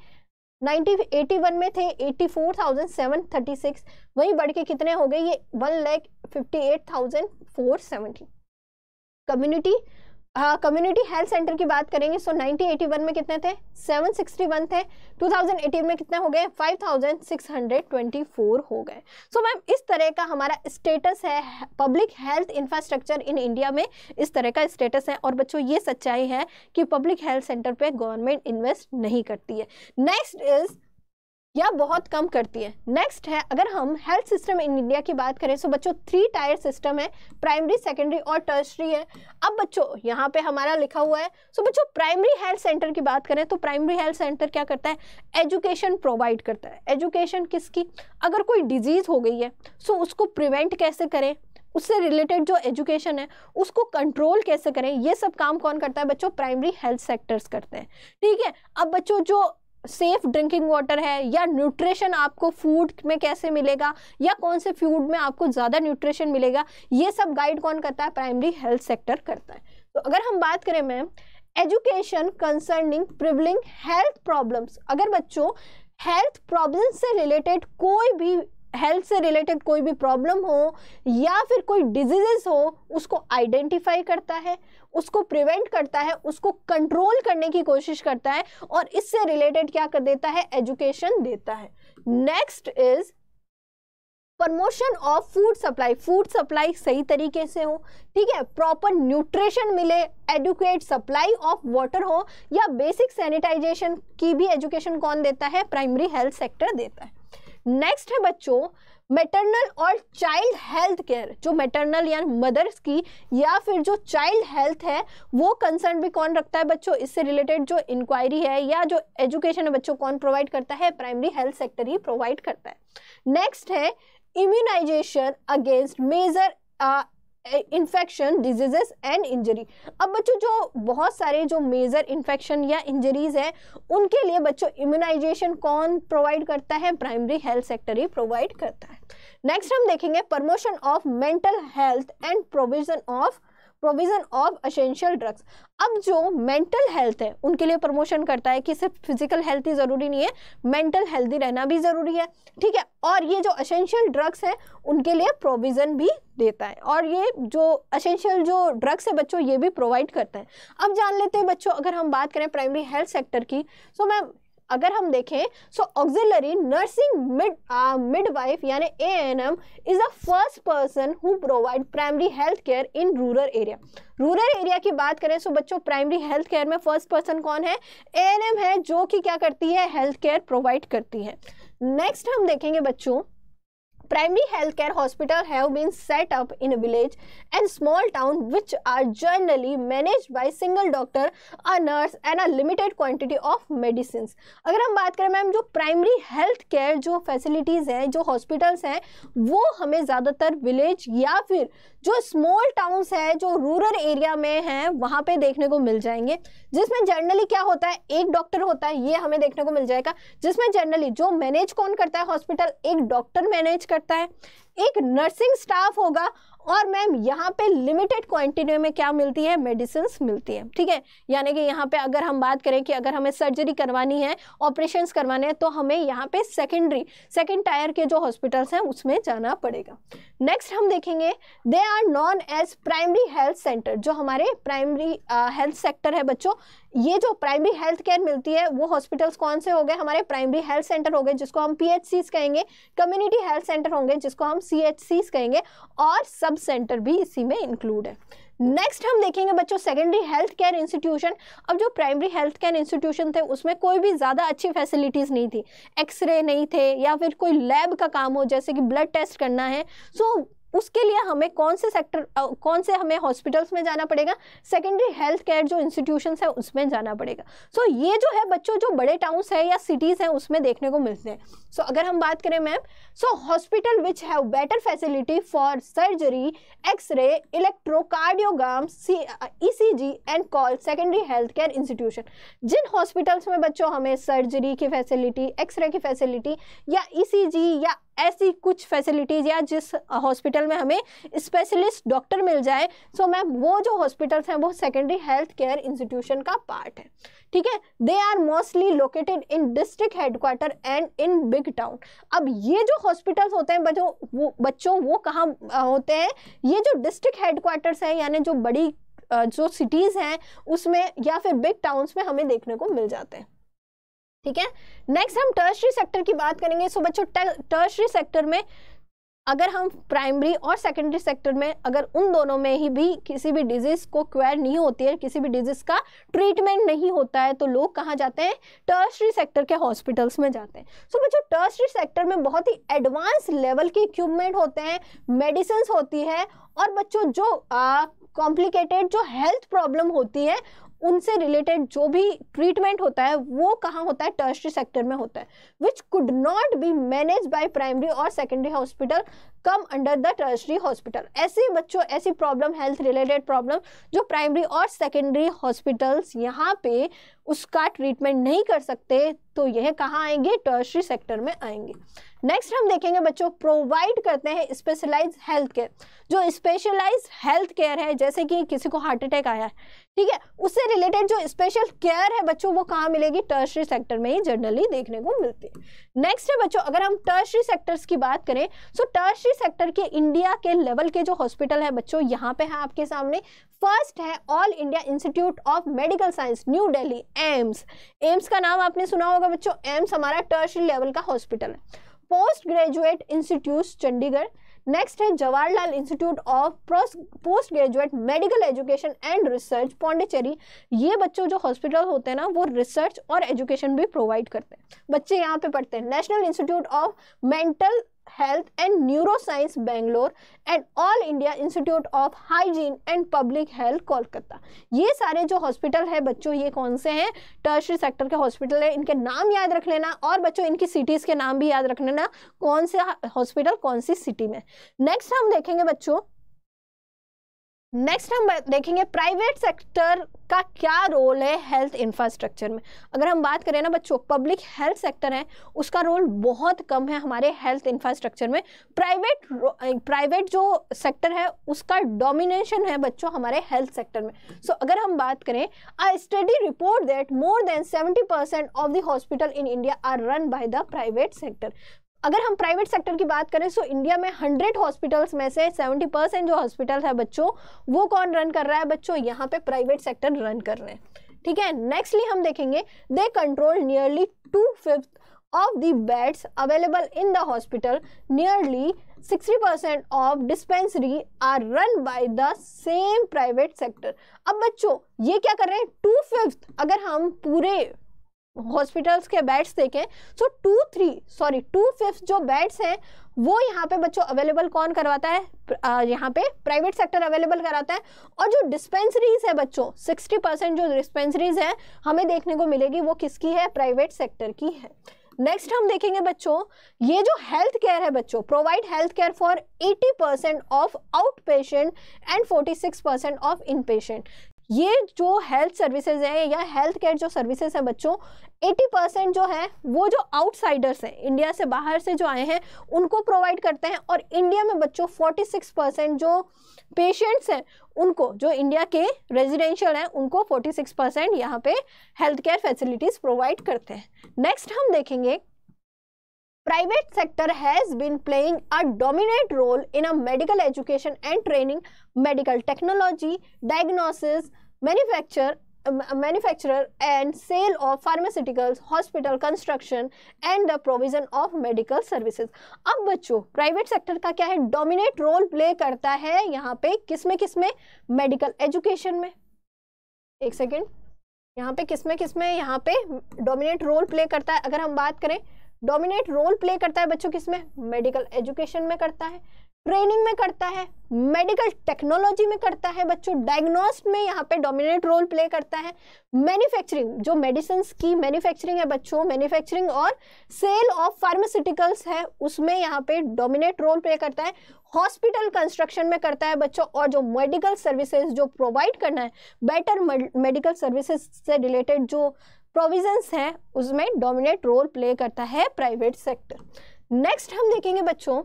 1981 में थे 84,736, वहीं बढ़ के कितने हो गए? ये 1,58,470। कम्युनिटी हेल्थ सेंटर की बात करेंगे सो 1981 में कितने थे? 761 थे। 2018 में कितने हो गए? 5,624 हो गए। सो मैम इस तरह का हमारा स्टेटस है public health infrastructure in India में, इस तरह का स्टेटस है। और बच्चों ये सच्चाई है कि पब्लिक हेल्थ सेंटर पे गवर्नमेंट इन्वेस्ट नहीं करती है। नेक्स्ट इज या बहुत कम करती है। नेक्स्ट है अगर हम हेल्थ सिस्टम इन इंडिया की बात करें तो बच्चों 3 टायर सिस्टम है, प्राइमरी, सेकेंडरी और टर्शरी है। अब बच्चों यहाँ पे हमारा लिखा हुआ है सो बच्चों प्राइमरी हेल्थ सेंटर की बात करें तो प्राइमरी हेल्थ सेंटर क्या करता है? एजुकेशन प्रोवाइड करता है। एजुकेशन किसकी? अगर कोई डिजीज हो गई है सो उसको प्रिवेंट कैसे करें, उससे रिलेटेड जो एजुकेशन है उसको कंट्रोल कैसे करें, ये सब काम कौन करता है बच्चों? प्राइमरी हेल्थ सेक्टर्स करते हैं, ठीक है। अब बच्चों जो सेफ ड्रिंकिंग वाटर है या न्यूट्रिशन आपको फूड में कैसे मिलेगा या कौन से फूड में आपको ज़्यादा न्यूट्रिशन मिलेगा, ये सब गाइड कौन करता है? प्राइमरी हेल्थ सेक्टर करता है। तो अगर हम बात करें ma'am education concerning prevailing health problems, अगर बच्चों हेल्थ प्रॉब्लम से रिलेटेड कोई भी प्रॉब्लम हो या फिर कोई डिजीजेस हो उसको आइडेंटिफाई करता है, उसको प्रिवेंट करता है, उसको कंट्रोल करने की कोशिश करता है और इससे रिलेटेड क्या कर देता है? एजुकेशन देता है। Next is promotion of food supply. Food supply सही तरीके से हो, ठीक है, प्रॉपर न्यूट्रिशन मिले, एडुकेट सप्लाई ऑफ वाटर हो या बेसिक सैनिटाइजेशन की भी एजुकेशन कौन देता है? प्राइमरी हेल्थ सेक्टर देता है। नेक्स्ट है बच्चों मैटरनल और चाइल्ड हेल्थ केयर। जो मैटरनल या मदर्स की या फिर जो चाइल्ड हेल्थ है वो कंसर्न भी कौन रखता है बच्चों? इससे रिलेटेड जो इंक्वायरी है या जो एजुकेशन है बच्चों कौन प्रोवाइड करता है? प्राइमरी हेल्थ सेक्टर ही प्रोवाइड करता है। नेक्स्ट है immunization against major infection diseases and injury. अब बच्चों जो बहुत सारे जो मेजर इन्फेक्शन या इंजरीज है उनके लिए बच्चों इम्यूनाइजेशन कौन प्रोवाइड करता है? प्राइमरी हेल्थ सेक्टर ही प्रोवाइड करता है। नेक्स्ट हम देखेंगे promotion of mental health and provision of essential drugs. अब जो मेंटल हेल्थ है उनके लिए प्रमोशन करता है कि सिर्फ फिजिकल हेल्थ ही जरूरी नहीं है, मेंटल हेल्थी रहना भी जरूरी है, ठीक है। और ये जो एसेंशियल ड्रग्स है उनके लिए प्रोविजन भी देता है और ये जो एसेंशियल जो ड्रग्स है बच्चों ये भी प्रोवाइड करता है। अब जान लेते हैं बच्चों अगर हम बात करें प्राइमरी हेल्थ सेक्टर की, सो मैम अगर हम देखें सो ऑक्सिलरी नर्सिंग मिडवाइफ यानी ANM is the first person who provide primary health care in rural area. Rural area की बात करें सो बच्चों प्राइमरी हेल्थ केयर में फर्स्ट पर्सन कौन है? ANM है, जो कि क्या करती है? हेल्थ केयर प्रोवाइड करती है। नेक्स्ट हम देखेंगे बच्चों, primary healthcare hospital have been set up in a village and small town which are generally managed by single doctor, a nurse and a limited quantity of medicines। अगर हम बात करें ma'am जो प्राइमरी हेल्थ केयर जो facilities हैं, जो hospitals हैं, वो हमें ज़्यादातर विलेज या फिर जो स्मॉल टाउन्स है, जो रूरल एरिया में हैं, वहाँ पे देखने को मिल जाएंगे, जिसमें जनरली क्या होता है? एक डॉक्टर होता है, ये हमें देखने को मिल जाएगा, जिसमें जनरली जो मैनेज कौन करता है हॉस्पिटल? एक डॉक्टर मैनेज करता है, एक नर्सिंग स्टाफ होगा, और मैम यहाँ पे लिमिटेड क्वांटिटी में क्या मिलती है? मेडिसिन्स मिलती है। ठीक है, यानी कि यहाँ पे अगर हम बात करें कि अगर हमें सर्जरी करवानी है, ऑपरेशंस करवाने हैं, तो हमें यहाँ पे सेकेंड टायर के जो हॉस्पिटल्स हैं उसमें जाना पड़ेगा। नेक्स्ट हम देखेंगे they are known as primary health center. जो हमारे प्राइमरी हेल्थ सेक्टर है बच्चों, ये जो प्राइमरी हेल्थ केयर मिलती है वो हॉस्पिटल्स कौन से हो गए? हमारे प्राइमरी हेल्थ सेंटर हो गए, जिसको हम PHCs कहेंगे, कम्युनिटी हेल्थ सेंटर होंगे जिसको हम CHCs कहेंगे, और सब सेंटर भी इसी में इंक्लूड है। नेक्स्ट हम देखेंगे बच्चों सेकेंडरी हेल्थ केयर इंस्टीट्यूशन। अब जो प्राइमरी हेल्थ केयर इंस्टीट्यूशन थे उसमें कोई भी ज़्यादा अच्छी फैसिलिटीज़ नहीं थी, एक्सरे नहीं थे, या फिर कोई लैब का काम हो जैसे कि ब्लड टेस्ट करना है, सो उसके लिए हमें कौन से हमें हॉस्पिटल्स में जाना पड़ेगा? सेकेंडरी हेल्थ केयर जो इंस्टीट्यूशंस है उसमें जाना पड़ेगा। सो ये जो है बच्चों जो बड़े टाउन्स है या सिटीज़ हैं उसमें देखने को मिलते हैं। सो अगर हम बात करें ma'am, so hospital which have better facility for surgery, x-ray, electrocardiogram, ECG and call secondary health care institution. जिन हॉस्पिटल्स में बच्चों हमें सर्जरी की फैसिलिटी, एक्सरे की फैसिलिटी या ECG या ऐसी कुछ फैसिलिटीज़, या जिस हॉस्पिटल में हमें स्पेशलिस्ट डॉक्टर मिल जाए, सो मैम वो जो हॉस्पिटल्स हैं वो सेकेंडरी हेल्थ केयर इंस्टीट्यूशन का पार्ट है। ठीक है, they are mostly located in district headquarter and in big town. अब ये जो हॉस्पिटल्स होते हैं बच्चों वो कहाँ होते हैं? ये जो डिस्ट्रिक्ट हेडक्वार्टर्स हैं, यानी जो बड़ी जो सिटीज़ हैं उसमें या फिर बिग टाउन्स में हमें देखने को मिल जाते हैं। ठीक है, नेक्स्ट हम टर्शरी सेक्टर की बात करेंगे। सो बच्चों टर्शरी सेक्टर में अगर हम प्राइमरी और सेकेंडरी सेक्टर में अगर उन दोनों में ही भी किसी भी डिजीज़ को क्वेयर नहीं होती है, किसी भी डिजीज़ का ट्रीटमेंट नहीं होता है, तो लोग कहाँ जाते हैं? टर्शरी सेक्टर के हॉस्पिटल्स में जाते हैं। सो बच्चों टर्शरी सेक्टर में बहुत ही एडवांस लेवल के इक्विपमेंट होते हैं, मेडिसिन होती है, और बच्चों जो कॉम्प्लिकेटेड जो हेल्थ प्रॉब्लम होती है उनसे रिलेटेड जो भी ट्रीटमेंट होता है वो कहाँ होता है? टर्शरी सेक्टर में होता है, which could not be manage by primary और secondary hospital come under the tertiary hospital. ऐसे बच्चों ऐसी प्रॉब्लम, हेल्थ रिलेटेड प्रॉब्लम जो प्राइमरी और सेकेंडरी हॉस्पिटल्स यहाँ पे उसका ट्रीटमेंट नहीं कर सकते, तो यह कहाँ आएंगे? टर्शरी सेक्टर में आएंगे। नेक्स्ट हम देखेंगे बच्चों प्रोवाइड करते हैं स्पेशलाइज हेल्थ केयर। जो स्पेशलाइज हेल्थ केयर है, जैसे कि किसी को हार्ट अटैक आया है, ठीक है, उससे रिलेटेड जो स्पेशल केयर है बच्चों वो कहाँ मिलेगी? टर्शरी सेक्टर में ही जनरली देखने को मिलती है। नेक्स्ट है बच्चों अगर हम टर्शरी सेक्टर्स की बात करें, सो टर्शरी सेक्टर के इंडिया के लेवल के जो हॉस्पिटल है बच्चों यहाँ पे है आपके सामने। फर्स्ट है All India Institute of Medical Science New Delhi, AIIMS का नाम आपने सुना होगा बच्चों। एम्स हमारा टर्शरी लेवल का हॉस्पिटल है। Post graduate institute Chandigarh. Next है Jawaharlal institute of post graduate medical education and research Pondicherry. ये बच्चों जो हॉस्पिटल होते हैं ना वो रिसर्च और एजुकेशन भी प्रोवाइड करते हैं, बच्चे यहाँ पे पढ़ते हैं। National institute of mental health and neuroscience Bangalore and all India Institute of hygiene and public health Kolkata. ये सारे जो हॉस्पिटल है बच्चों ये कौन से हैं? टर्शरी सेक्टर के हॉस्पिटल है। इनके नाम याद रख लेना और बच्चों इनकी सिटीज़ के नाम भी याद रख लेना, कौन से हॉस्पिटल कौन सी सिटी में। नेक्स्ट हम देखेंगे बच्चों, नेक्स्ट हम देखेंगे प्राइवेट सेक्टर का क्या रोल है हेल्थ इंफ्रास्ट्रक्चर में। अगर हम बात करें ना बच्चों, पब्लिक हेल्थ सेक्टर है उसका रोल बहुत कम है हमारे हेल्थ इंफ्रास्ट्रक्चर में। प्राइवेट जो सेक्टर है उसका डोमिनेशन है बच्चों हमारे हेल्थ सेक्टर में। सो अगर हम बात करें, a study report that more than 70% of the hospital in India are run by the private sector. अगर हम प्राइवेट सेक्टर की बात करें सो इंडिया में 100 हॉस्पिटल्स में से 70% जो हॉस्पिटल है बच्चों वो कौन रन कर रहा है? बच्चों यहाँ पे प्राइवेट सेक्टर रन कर रहे हैं। ठीक है, नेक्स्टली हम देखेंगे they control nearly 2/5 of the beds available in the hospital, nearly 60% of dispensary are run by the same private sector. अब बच्चों ये क्या कर रहे हैं, 2/5 अगर हम पूरे हॉस्पिटल्स के बेड्स देखें तो 2/5 जो बेड्स हैं वो यहाँ पे बच्चों अवेलेबल कौन करवाता है, यहाँ पे प्राइवेट सेक्टर अवेलेबल कराता है। और जो डिस्पेंसरीज है बच्चों 60% जो डिस्पेंसरीज है हमें देखने को मिलेगी वो किसकी है, प्राइवेट सेक्टर की है। नेक्स्ट हम देखेंगे बच्चों ये जो हेल्थ केयर है बच्चों, provide health care for 80% of out patient and 46% of in patient. ये जो हेल्थ सर्विसेज है या हेल्थ केयर जो सर्विसेज है बच्चों 80% जो है वो जो आउटसाइडर्स हैं, इंडिया से बाहर से जो आए हैं उनको प्रोवाइड करते हैं। और इंडिया में बच्चों 46% जो पेशेंट्स हैं उनको, जो इंडिया के रेजिडेंशियल हैं उनको 46% यहाँ पे हेल्थ केयर फैसिलिटीज प्रोवाइड करते हैं। नेक्स्ट हम देखेंगे private sector has been playing a dominant role in a medical education and training, medical technology, diagnosis, manufacture and sale of pharmaceuticals, hospital construction and the provision of medical services. अब बच्चों private sector का क्या है, dominate role play करता है यहाँ पे किसमें, मेडिकल एजुकेशन में। एक सेकेंड, यहाँ पे किसमें यहाँ पे डोमिनेट रोल प्ले करता है। अगर हम बात करें डोमिनेट रोल प्ले करता है बच्चों किसमें, मेडिकल एजुकेशन में करता है, ट्रेनिंग में करता है, मेडिकल टेक्नोलॉजी में करता है बच्चों, डायग्नोस्ट में यहाँ पे डोमिनेट रोल प्ले करता है, मैन्युफैक्चरिंग जो मेडिसिन की मैन्युफैक्चरिंग है बच्चों, मैन्युफैक्चरिंग और सेल ऑफ फार्मास्यूटिकल्स है उसमें यहाँ पे डोमिनेट रोल प्ले करता है, हॉस्पिटल कंस्ट्रक्शन में करता है बच्चों, और जो मेडिकल सर्विसेज जो प्रोवाइड करना है, बेटर मेडिकल सर्विसेज से रिलेटेड जो प्रोविजंस हैं उसमें डोमिनेट रोल प्ले करता है प्राइवेट सेक्टर। नेक्स्ट हम देखेंगे बच्चों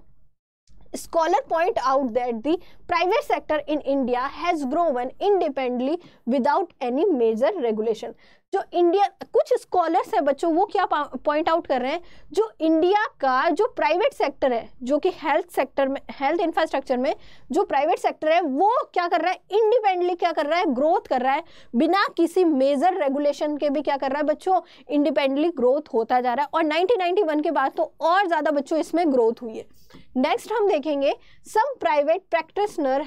scholar point out that the private sector in India has grown independently without any major regulation. जो इंडिया कुछ स्कॉलर्स है बच्चों वो क्या पॉइंट आउट कर रहे हैं, जो इंडिया का जो प्राइवेट सेक्टर है जो कि हेल्थ सेक्टर में, हेल्थ इंफ्रास्ट्रक्चर में जो प्राइवेट सेक्टर है वो क्या कर रहा है, इंडिपेंडेंटली क्या कर रहा है, ग्रोथ कर रहा है, बिना किसी मेजर रेगुलेशन के भी क्या कर रहा है बच्चों, इंडिपेंडेंटली ग्रोथ होता जा रहा है। और 1991 के बाद तो और ज़्यादा बच्चों इसमें ग्रोथ हुई है। नेक्स्ट हम देखेंगे some private practitioner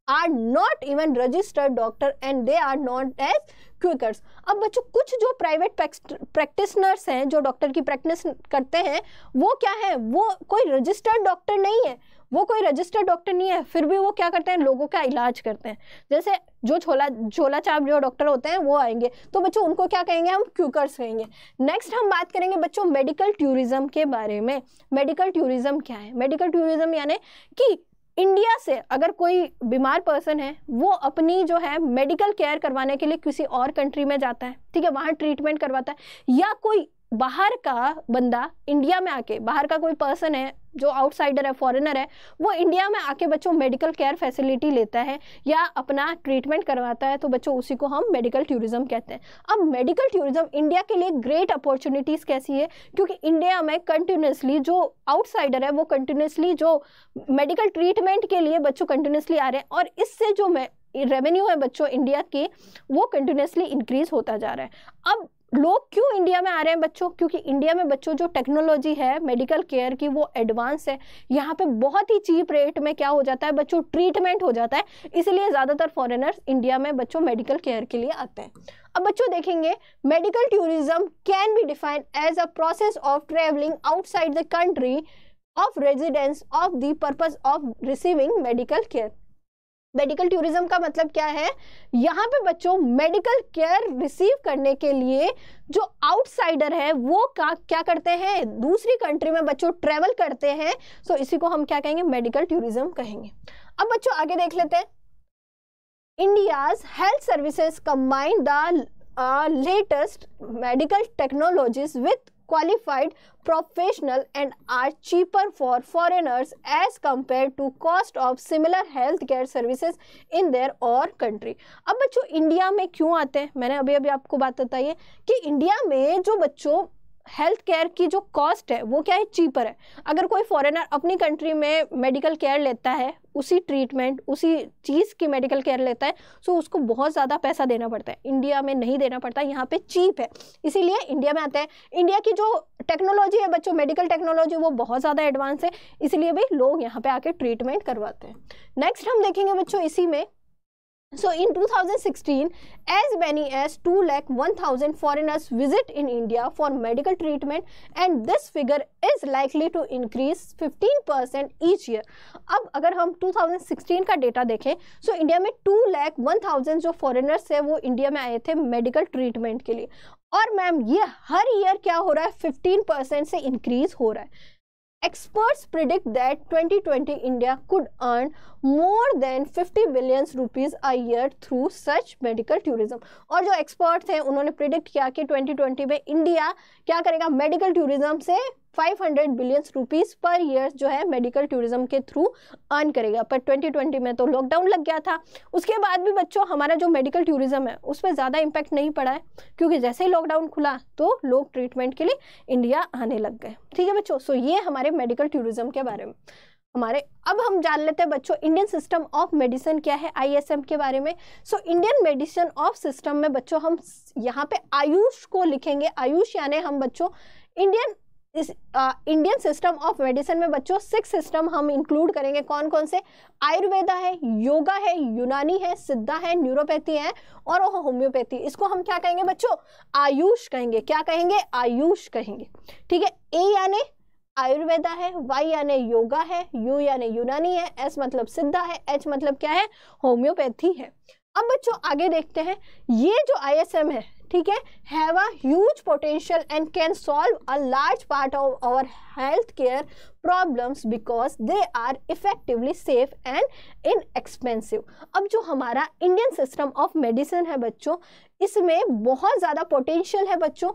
are not even registered doctor and they are not as quackers. अब बच्चों कुछ जो प्राइवेट प्रैक्टिशनर्स हैं जो डॉक्टर की प्रैक्टिस करते हैं वो क्या है, वो कोई रजिस्टर्ड डॉक्टर नहीं है, वो कोई रजिस्टर्ड डॉक्टर नहीं है, फिर भी वो क्या करते हैं, लोगों का इलाज करते हैं। जैसे जो झोला छाप जो डॉक्टर होते हैं वो आएंगे तो बच्चों उनको क्या कहेंगे, हम क्यूकर्स कहेंगे। नेक्स्ट हम बात करेंगे बच्चों मेडिकल टूरिज्म के बारे में। मेडिकल टूरिज्म क्या है, मेडिकल टूरिज्म यानी कि इंडिया से अगर कोई बीमार पर्सन है वो अपनी जो है मेडिकल केयर करवाने के लिए किसी और कंट्री में जाता है, ठीक है, वहाँ ट्रीटमेंट करवाता है, या कोई बाहर का बंदा इंडिया में आके, बाहर का कोई पर्सन है जो आउटसाइडर है, फॉरेनर है, वो इंडिया में आके बच्चों मेडिकल केयर फैसिलिटी लेता है या अपना ट्रीटमेंट करवाता है, तो बच्चों उसी को हम मेडिकल टूरिज्म कहते हैं। अब मेडिकल टूरिज्म इंडिया के लिए ग्रेट अपॉर्चुनिटीज़ कैसी है, क्योंकि इंडिया में कंटिन्यूसली जो आउटसाइडर है वो कंटिन्यूसली जो मेडिकल ट्रीटमेंट के लिए बच्चों कंटिन्यूसली आ रहे हैं, और इससे जो रेवेन्यू है बच्चों इंडिया की वो कंटिन्यूसली इंक्रीज होता जा रहा है। अब लोग क्यों इंडिया में आ रहे हैं बच्चों, क्योंकि इंडिया में बच्चों जो टेक्नोलॉजी है मेडिकल केयर की वो एडवांस है, यहाँ पे बहुत ही चीप रेट में क्या हो जाता है बच्चों, ट्रीटमेंट हो जाता है, इसलिए ज़्यादातर फॉरेनर्स इंडिया में बच्चों मेडिकल केयर के लिए आते हैं। अब बच्चों देखेंगे medical tourism can be defined as a process of travelling outside the country of residence of the purpose of receiving medical care. Medical tourism का मतलब क्या है, यहाँ पे बच्चों मेडिकल केयर रिसीव करने के लिए जो आउटसाइडर है वो क्या करते हैं, दूसरी कंट्री में बच्चों ट्रेवल करते हैं, सो इसी को हम क्या कहेंगे, मेडिकल टूरिज्म कहेंगे। अब बच्चों आगे देख लेते हैं, India's health services combine the latest medical technologies with qualified professional and are cheaper for foreigners as compared to cost of similar health care services in their or country। अब बच्चों India में क्यों आते हैं, मैंने अभी आपको बात बताई है कि इंडिया में जो बच्चों हेल्थ केयर की जो कॉस्ट है वो क्या है, चीपर है। अगर कोई फॉरेनर अपनी कंट्री में मेडिकल केयर लेता है, उसी ट्रीटमेंट उसी चीज़ की मेडिकल केयर लेता है, सो उसको बहुत ज़्यादा पैसा देना पड़ता है। इंडिया में नहीं देना पड़ता, यहाँ पे चीप है, इसीलिए इंडिया में आते हैं। इंडिया की जो टेक्नोलॉजी है बच्चों, मेडिकल टेक्नोलॉजी, वो बहुत ज़्यादा एडवांस है, इसलिए भी लोग यहाँ पे आके ट्रीटमेंट करवाते हैं। नेक्स्ट हम देखेंगे बच्चों इसी में, so in 2016 as many as 2,01,000 foreigners visit in India for medical treatment and this figure is likely to increase 15% each year। अब अगर हम 2016 का डेटा देखें, so इंडिया में 2,01,000 जो फॉरेनर्स है वो इंडिया में आए थे मेडिकल ट्रीटमेंट के लिए, और मैम ये हर ईयर क्या हो रहा है, 15% से इंक्रीज हो रहा है। Experts predict that 2020 India could earn more than 50 billion rupees a year through such medical tourism। और जो एक्सपर्ट्स हैं उन्होंने प्रिडिक्ट किया कि 2020 में इंडिया क्या करेगा, मेडिकल टूरिज्म से 500 बिलियन रुपीस पर ईयर जो है मेडिकल टूरिज्म के थ्रू अर्न करेगा। पर 2020 में तो लॉकडाउन लग गया था, उसके बाद भी बच्चों हमारा जो मेडिकल टूरिज्म है उस पर ज़्यादा इम्पैक्ट नहीं पड़ा है, क्योंकि जैसे ही लॉकडाउन खुला तो लोग ट्रीटमेंट के लिए इंडिया आने लग गए। ठीक है बच्चों, सो ये हमारे मेडिकल टूरिज्म के बारे में हमारे। अब हम जान लेते हैं बच्चों इंडियन सिस्टम ऑफ मेडिसिन क्या है, ISM के बारे में। So Indian medicine of system में बच्चों हम यहाँ पे आयुष को लिखेंगे, आयुष यानी हम बच्चों इंडियन सिस्टम ऑफ मेडिसिन में बच्चों 6 सिस्टम हम इंक्लूड करेंगे। कौन कौन से, आयुर्वेदा है, योगा है, यूनानी है, सिद्धा है, न्यूरोपैथी है और होम्योपैथी। इसको हम क्या कहेंगे बच्चों, आयुष कहेंगे। क्या कहेंगे, आयुष कहेंगे। ठीक है, ए यानी आयुर्वेदा है, वाई यानी योगा है, यू यानी यूनानी है, एस मतलब सिद्धा है, एच मतलब क्या है, होम्योपैथी है। अब बच्चों आगे देखते हैं, ये जो ISM है, ठीक है, have a huge potential and can solve a large part of our health care problems because they are effectively safe and inexpensive. अब जो हमारा इंडियन सिस्टम ऑफ मेडिसिन है बच्चों, इसमें बहुत ज़्यादा पोटेंशियल है बच्चों।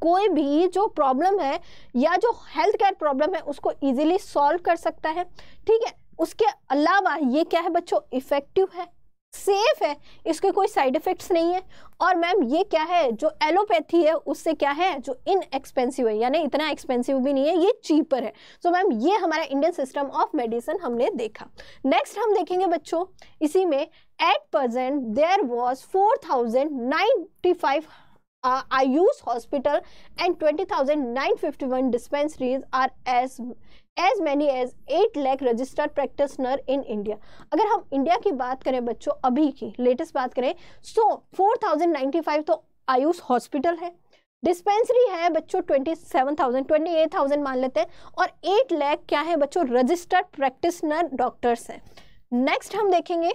कोई भी जो प्रॉब्लम है या जो हेल्थ केयर प्रॉब्लम है उसको इजीली सॉल्व कर सकता है। ठीक है, उसके अलावा ये क्या है बच्चों, इफेक्टिव है, सेफ है, इसके कोई साइड इफेक्ट्स नहीं है। और मैम ये क्या है, जो एलोपैथी है उससे क्या है, जो इनएक्सपेंसिव है, यानी इतना एक्सपेंसिव भी नहीं है, ये चीपर है। सो मैम ये हमारा इंडियन सिस्टम ऑफ मेडिसिन हमने देखा। नेक्स्ट हम देखेंगे बच्चों इसी में, at present there was 4,095 Ayush hospital and 20,951 dispensaries are as many as 8 lakh registered practitioner in India। अगर हम इंडिया की बात करें बच्चों, अभी की लेटेस्ट बात करें, सो 4,095 तो आयुष हॉस्पिटल है, डिस्पेंसरी है बच्चों 28,000 मान लेते हैं, और 8 लाख क्या है बच्चों, रजिस्टर्ड प्रैक्टिशनर डॉक्टर्स हैं। नेक्स्ट हम देखेंगे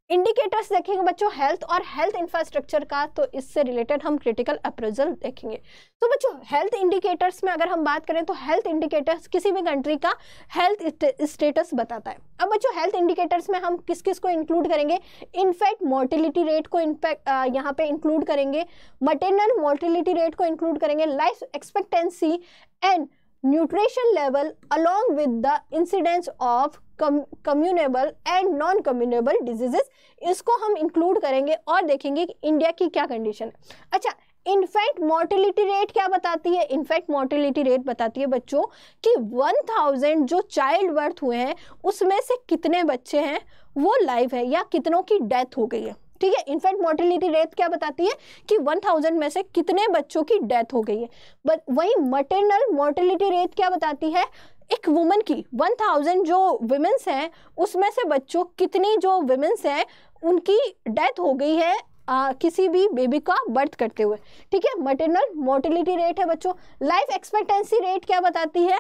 इंडिकेटर्स देखेंगे बच्चों हेल्थ और हेल्थ इंफ्रास्ट्रक्चर का, तो इससे रिलेटेड हम क्रिटिकल अप्रेजल देखेंगे। तो बच्चों हेल्थ इंडिकेटर्स में अगर हम बात करें तो हेल्थ इंडिकेटर्स किसी भी कंट्री का हेल्थ स्टेटस बताता है। अब बच्चों हेल्थ इंडिकेटर्स में हम किस किस को इंक्लूड करेंगे, इनफैक्ट मोर्टिलिटी रेट को यहाँ पे इंक्लूड करेंगे, मटरनल मोर्टिलिटी रेट को इंक्लूड करेंगे, life expectancy and nutrition level along with the incidence of communable and non communable diseases, इसको हम इंक्लूड करेंगे और देखेंगे कि इंडिया की क्या कंडीशन है। अच्छा, इनफैक्ट मोर्टिलिटी रेट क्या बताती है, इनफैक्ट मोर्टिलिटी रेट बताती है बच्चों कि 1000 जो चाइल्ड बर्थ हुए हैं उसमें से कितने बच्चे हैं वो लाइव है या कितनों की डेथ हो गई है। ठीक है, इनफैक्ट मोर्टिलिटी रेट क्या बताती है कि 1000 में से कितने बच्चों की डेथ हो गई है। बट वही मटरनल मोर्टिलिटी रेट क्या बताती है, एक वुमन की 1000 जो विमेंस हैं उसमें से बच्चों कितनी जो विमेंस हैं उनकी डेथ हो गई है किसी भी बेबी का बर्थ करते हुए। ठीक है, मटरनल मोर्टिलिटी रेट है बच्चों। लाइफ एक्सपेक्टेंसी रेट क्या बताती है,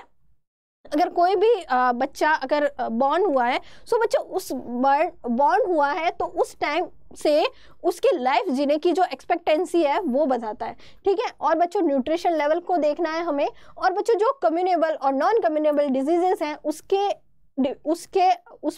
अगर कोई भी बच्चा अगर बॉर्न हुआ है, सो बच्चा उस बॉर्न हुआ है तो उस टाइम से उसकी लाइफ जीने की जो एक्सपेक्टेंसी है वो बताता है। ठीक है, और बच्चों न्यूट्रिशन लेवल को देखना है हमें, और बच्चों जो कम्युनेबल और नॉन कम्युनेबल डिजीजेस हैं उस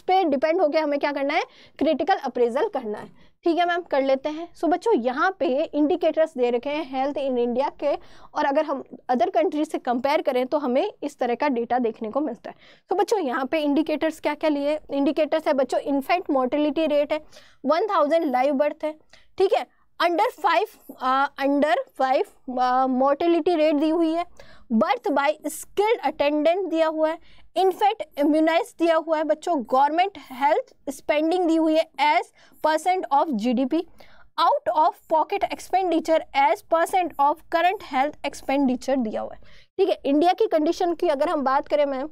पे डिपेंड होकर हमें क्या करना है, क्रिटिकल अप्रेजल करना है। ठीक है मैम, कर लेते हैं। सो बच्चों यहाँ पे इंडिकेटर्स दे रखे हैं हेल्थ इन इंडिया के, और अगर हम अदर कंट्रीज से कंपेयर करें तो हमें इस तरह का डेटा देखने को मिलता है। तो बच्चों यहाँ पे इंडिकेटर्स क्या क्या लिए, इंडिकेटर्स है बच्चों इनफैक्ट मोर्टिलिटी रेट है, 1000 लाइव बर्थ है। ठीक है, अंडर 5 मोर्टेलिटी रेट दी हुई है, बर्थ बाय स्किल्ड अटेंडेंट दिया हुआ है, इनफेक्ट इम्यूनाइज दिया हुआ है बच्चों, गवर्नमेंट हेल्थ स्पेंडिंग दी हुई है as % of GDP, out of pocket expenditure as % of current health expenditure दिया हुआ है। ठीक है, इंडिया की कंडीशन की अगर हम बात करें मैम,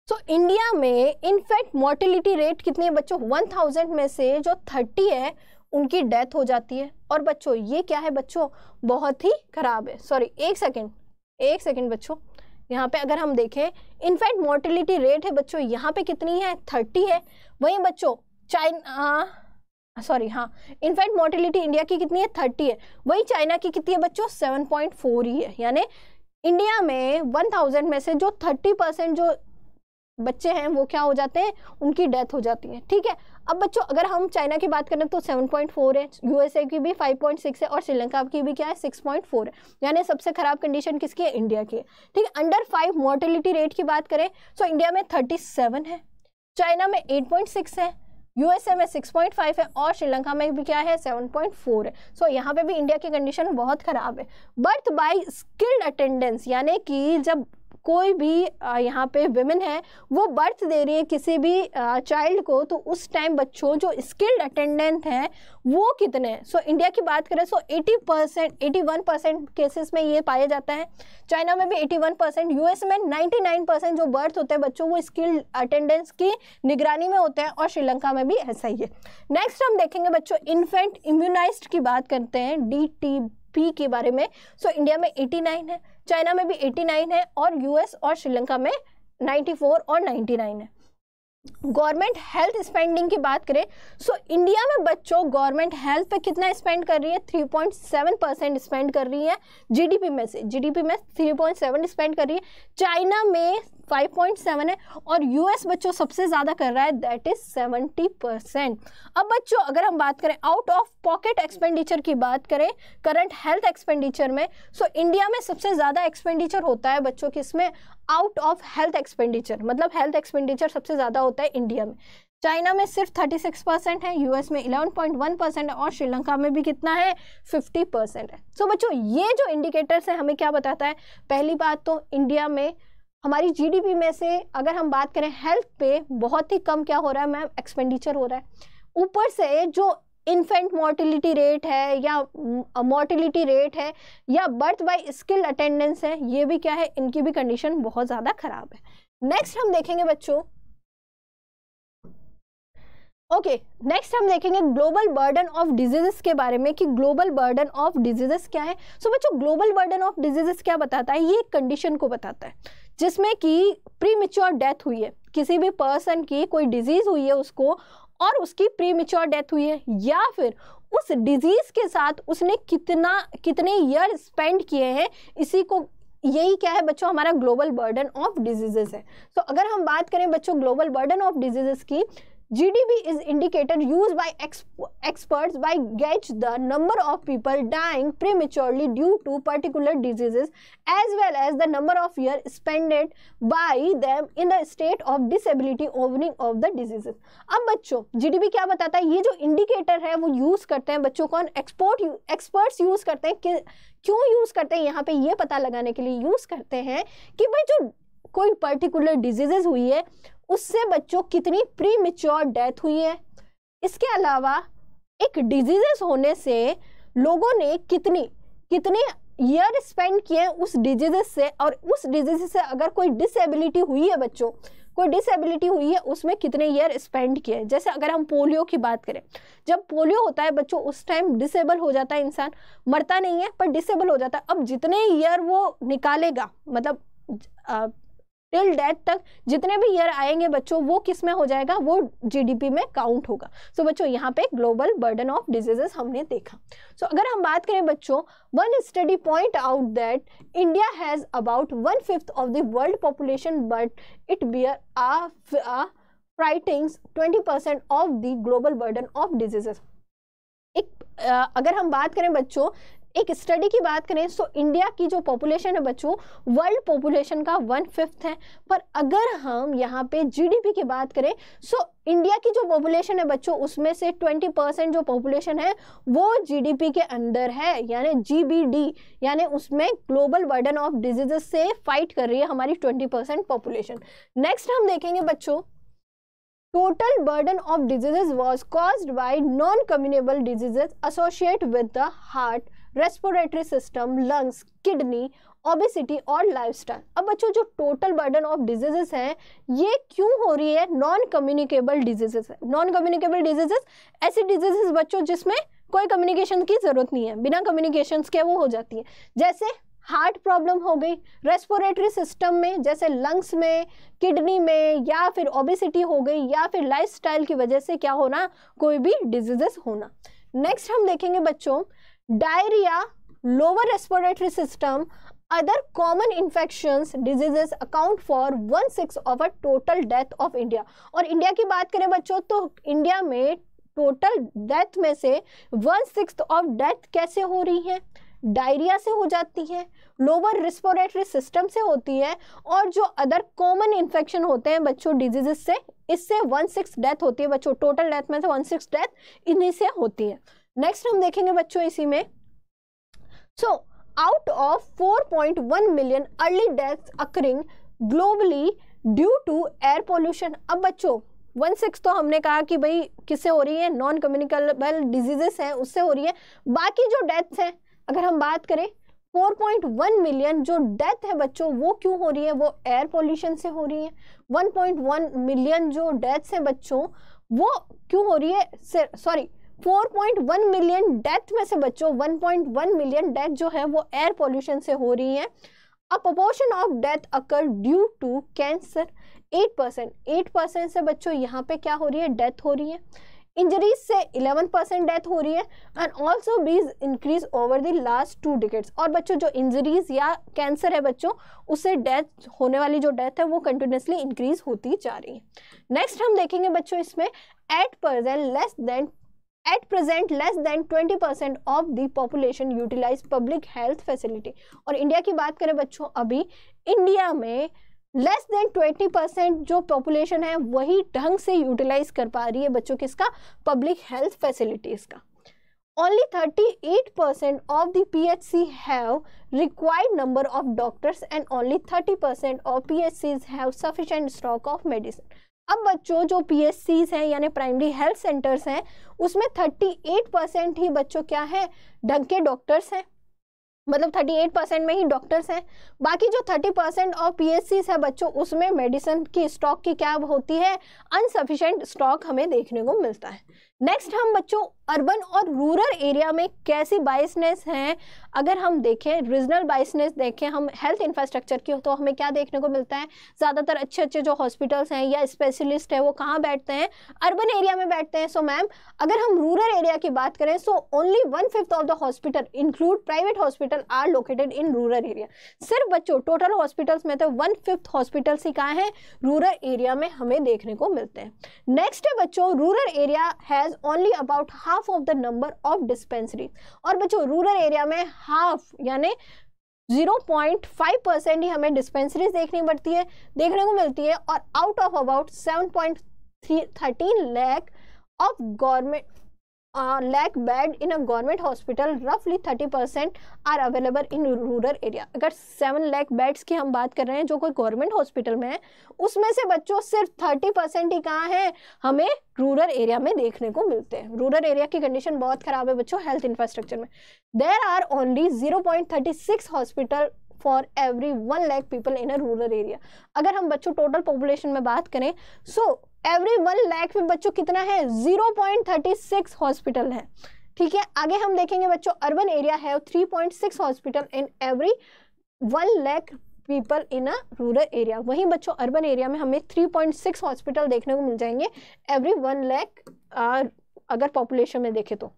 तो इंडिया में इनफैक्ट मोर्टेलिटी रेट कितनी है बच्चों, 1000 में से जो 30 है उनकी डेथ हो जाती है। और बच्चों ये क्या है बच्चों, बहुत ही खराब है। सॉरी, एक सेकेंड बच्चों, यहाँ पे अगर हम देखें इनफैक्ट मोर्टेलिटी रेट है बच्चों यहाँ पे कितनी है, 30 है। वहीं बच्चों इनफैक्ट मोर्टेलिटी इंडिया की कितनी है, 30 है। वही चाइना की कितनी है बच्चों, 7.4 ही है। यानी इंडिया में 1000 में से जो 30% जो बच्चे हैं वो क्या हो जाते हैं, उनकी डेथ हो जाती है। ठीक है, अब बच्चों अगर हम चाइना की बात करें तो 7.4 है, यूएसए की भी 5.6 है और श्रीलंका की भी क्या है, 6.4 है। यानी सबसे खराब कंडीशन किसकी है, इंडिया की है। ठीक है, अंडर 5 मोर्टेलिटी रेट की बात करें तो इंडिया में 37 है, चाइना में 8.6 है, यूएसए में 6.5 है और श्रीलंका में भी क्या है, 7.4 है। सो यहाँ पे भी इंडिया की कंडीशन बहुत खराब है। बर्थ बाय स्किल्ड अटेंडेंस, यानी कि जब कोई भी यहाँ पे विमेन है वो बर्थ दे रही है किसी भी चाइल्ड को, तो उस टाइम बच्चों जो स्किल्ड अटेंडेंट हैं वो कितने हैं। सो इंडिया की बात करें तो 81% केसेस में ये पाया जाता है, चाइना में भी 81%, यूएस में 99% जो बर्थ होते हैं बच्चों वो स्किल्ड अटेंडेंस की निगरानी में होते हैं और श्रीलंका में भी ऐसा ही है। नेक्स्ट हम देखेंगे बच्चों इन्फेंट इम्यूनाइज्ड की बात करते हैं, DTP के बारे में। सो इंडिया में 89 है, चाइना में भी 89 है और यूएस और श्रीलंका में 94 और 99 है। गवर्नमेंट हेल्थ स्पेंडिंग की बात करें सो इंडिया में बच्चों गवर्नमेंट हेल्थ पे कितना स्पेंड कर रही है, 3.7% स्पेंड कर रही है जीडीपी में से, जीडीपी में 3.7 स्पेंड कर रही है। चाइना में 5.7 है और यूएस बच्चों सबसे ज़्यादा कर रहा है, दैट इज 70%। अब बच्चों अगर हम बात करें आउट ऑफ पॉकेट एक्सपेंडिचर की बात करें करंट हेल्थ एक्सपेंडिचर में, सो इंडिया में सबसे ज़्यादा एक्सपेंडिचर होता है बच्चों किसमें, आउट ऑफ हेल्थ एक्सपेंडिचर, मतलब हेल्थ एक्सपेंडिचर सबसे ज़्यादा होता है इंडिया में। चाइना में सिर्फ 36% है, यूएस में 11.1% है और श्रीलंका में भी कितना है, 50% है। सो बच्चों ये जो इंडिकेटर्स है हमें क्या बताता है, पहली बात तो इंडिया में हमारी जीडीपी में से अगर हम बात करें हेल्थ पे बहुत ही कम क्या हो रहा है मैम, एक्सपेंडिचर हो रहा है। ऊपर से जो इन्फेंट मोर्टेलिटी रेट है या मोर्टेलिटी रेट है या बर्थ बाय स्किल्ड अटेंडेंस है, ये भी क्या है, इनकी भी कंडीशन बहुत ज़्यादा खराब है। नेक्स्ट हम देखेंगे बच्चों, नेक्स्ट हम देखेंगे ग्लोबल बर्डन ऑफ डिजीजेस के बारे में कि ग्लोबल बर्डन ऑफ डिजीजेस क्या है। सो बच्चों ग्लोबल बर्डन ऑफ डिजीजेस क्या बताता है, ये कंडीशन को बताता है जिसमें कि प्रीमेच्योर डेथ हुई है, किसी भी पर्सन की कोई डिजीज हुई है उसको और उसकी प्रीमेच्योर डेथ हुई है, या फिर उस डिजीज के साथ उसने कितने ईयर स्पेंड किए हैं, इसी को यही क्या है बच्चों हमारा ग्लोबल बर्डन ऑफ डिजीजेस है। तो अगर हम बात करें बच्चों ग्लोबल बर्डन ऑफ डिजीजेस की, GDP is indicator used by experts by gauge the number of people dying prematurely due to particular diseases as well as the number of years spent by them in the state of disability owing of the diseases। अब बच्चों GDP क्या बताता है, ये जो indicator है वो use करते हैं बच्चों कौन, एक्सपर्ट्स यूज करते हैं। क्यों यूज करते हैं, यहाँ पे ये पता लगाने के लिए यूज करते हैं कि भाई जो कोई पर्टिकुलर डिजीजेस हुई है उससे बच्चों कितनी प्रीमेच्योर डेथ हुई है। इसके अलावा एक डिजीजेस होने से लोगों ने कितने ईयर स्पेंड किए उस डिजीजेस से, और उस डिजीजेस से अगर कोई डिसेबिलिटी हुई है बच्चों, कोई डिसेबिलिटी हुई है उसमें कितने ईयर स्पेंड किए। जैसे अगर हम पोलियो की बात करें, जब पोलियो होता है बच्चों उस टाइम डिसेबल हो जाता है इंसान, मरता नहीं है पर डिसेबल हो जाता है। अब जितने ईयर वो निकालेगा, मतलब टिल डेथ तक जितने भी ईयर आएंगे बच्चों वो किस में हो जाएगा, वो जीडीपी में काउंट होगा। सो बच्चों यहाँ पे ग्लोबल बर्डन ऑफ डिजीजेस हमने देखा। सो अगर हम बात करें बच्चों, one study point out that India has about 1/5 of the world population but it bear a frightening 20% of the global burden of diseases. अगर हम बात करें बच्चों एक स्टडी की बात करें सो इंडिया की जो पॉपुलेशन है बच्चों वर्ल्ड पॉपुलेशन का 1/5 है, पर अगर हम यहाँ पे जीडीपी की बात करें सो इंडिया की जो पॉपुलेशन है बच्चों उसमें से 20% जो पॉपुलेशन है वो जीडीपी के अंदर है, यानी जीबीडी, यानी उसमें ग्लोबल बर्डन ऑफ डिजीजेस से फाइट कर रही है हमारी 20% पॉपुलेशन। नेक्स्ट हम देखेंगे बच्चों, total burden of diseases was caused by non-communicable diseases associated with the heart, respiratory system, lungs, kidney, obesity और lifestyle। अब बच्चों जो total burden of diseases हैं ये क्यों हो रही है? नॉन कम्युनिकेबल डिजीजेस है। नॉन कम्युनिकेबल डिजीजेस ऐसी डिजीजेस बच्चों जिसमें कोई कम्युनिकेशन की जरूरत नहीं है, बिना कम्युनिकेशन के वो हो जाती है, जैसे हार्ट प्रॉब्लम हो गई, रेस्पिरेटरी सिस्टम में जैसे लंग्स में, किडनी में, या फिर ओबेसिटी हो गई, या फिर लाइफस्टाइल की वजह से क्या होना, कोई भी डिजीजेस होना। नेक्स्ट हम देखेंगे बच्चों diarrhoea, lower respiratory system, other common infections diseases account for 1/6 of a total death of India. और इंडिया की बात करें बच्चों तो इंडिया में टोटल डेथ में से 1/6 ऑफ डेथ कैसे हो रही है? डायरिया से हो जाती है, लोअर रिस्पिरेटरी सिस्टम से होती है, और जो अदर कॉमन इन्फेक्शन होते हैं बच्चों डिजीजेस से, इससे 1/6 डेथ होती है बच्चों। टोटल डेथ में से 1/6 डेथ इन्हीं से होती है। नेक्स्ट हम देखेंगे बच्चों इसी में, so out of 4.1 million early deaths occurring globally due to air pollution. अब बच्चों 1/6 तो हमने कहा कि भाई किससे हो रही है, नॉन कम्युनिकेबल डिजीजेस हैं उससे हो रही है। बाकी जो डेथ्स हैं अगर हम बात करें 4.1 मिलियन जो डेथ है बच्चों वो क्यों हो रही है, वो एयर पोल्यूशन से हो रही है। 1.1 मिलियन जो डेथ्स है बच्चों वो क्यों हो रही है, सॉरी 4.1 मिलियन डेथ में से बच्चों 1.1 मिलियन डेथ जो है वो एयर पोल्यूशन से हो रही है। A proportion of death occur due to cancer 8% से बच्चों यहाँ पे क्या हो रही है, डेथ हो रही है। इंजरीज से 11% डेथ हो रही है, एंड ऑल्सो बीज increase over the last 2 decades. और बच्चों जो इंजरीज या कैंसर है बच्चों उससे डेथ होने वाली जो डेथ है वो कंटिन्यूसली इंक्रीज होती जा रही है। नेक्स्ट हम देखेंगे बच्चों इसमें at present less than 20% of the population utilize public health facility. और इंडिया की बात करें बच्चों अभी इंडिया में लेस देन 20% जो पॉपुलेशन है वही ढंग से यूटिलाइज कर पा रही है बच्चों किसका, पब्लिक हेल्थ फैसिलिटीज का। Only 38% of the PHC have required number of doctors and only 30% of PHCs have sufficient stock of medicine। अब बच्चों जो PHCs हैं यानी प्राइमरी हेल्थ सेंटर्स हैं उसमें 38% ही बच्चों क्या है, ढंग के डॉक्टर्स हैं, मतलब 38% में ही डॉक्टर्स हैं। बाकी जो 30% और PHCs है बच्चों उसमें मेडिसिन की स्टॉक की क्या होती है, अनसफिशिएंट स्टॉक हमें देखने को मिलता है। नेक्स्ट हम बच्चों अर्बन और रूरल एरिया में कैसी बायसनेस हैं, अगर हम देखें रीजनल बायसनेस देखें हम हेल्थ इंफ्रास्ट्रक्चर की तो हमें क्या देखने को मिलता है, ज़्यादातर अच्छे अच्छे जो हॉस्पिटल्स हैं या स्पेशलिस्ट है वो कहाँ बैठते हैं, अर्बन एरिया में बैठते हैं। सो मैम अगर हम रूरल एरिया की बात करें so only 1/5 of the hospital include private hospital are located in rural area. सिर्फ बच्चों टोटल हॉस्पिटल्स में तो 1/5 हॉस्पिटल्स ही कहाँ हैं, रूरल एरिया में हमें देखने को मिलते हैं। नेक्स्ट है बच्चों rural area has only about half of the number of dispensaries. और बच्चों रूरल एरिया में हाफ यानी 0.5% ही हमें डिस्पेंसरीज देखने को मिलती है, और out of about 7.13 lakh of government lakh bed in a government hospital, roughly 30% are available in rural area। अगर 7 लाख बेड्स की हम बात कर रहे हैं जो कोई गवर्नमेंट हॉस्पिटल में है उसमें से बच्चों सिर्फ 30% ही कहाँ है, हमें रूरल एरिया में देखने को मिलते हैं। रूरल एरिया की कंडीशन बहुत खराब है बच्चों हेल्थ इंफ्रास्ट्रक्चर में। There are only 0.36 hospital for every 1 lakh people in a rural area. अगर हम बच्चों टोटल पॉपुलेशन में बात करें सो एवरी 1 लाख में बच्चों कितना है, 0.36 हॉस्पिटल है। ठीक है, आगे हम देखेंगे बच्चों अर्बन एरिया है 3.6 hospital in every 1 lakh people in a rural area. वहीं बच्चों अर्बन एरिया में हमें 3.6 हॉस्पिटल देखने को मिल जाएंगे एवरी 1 लाख अगर पॉपुलेशन में देखें तो।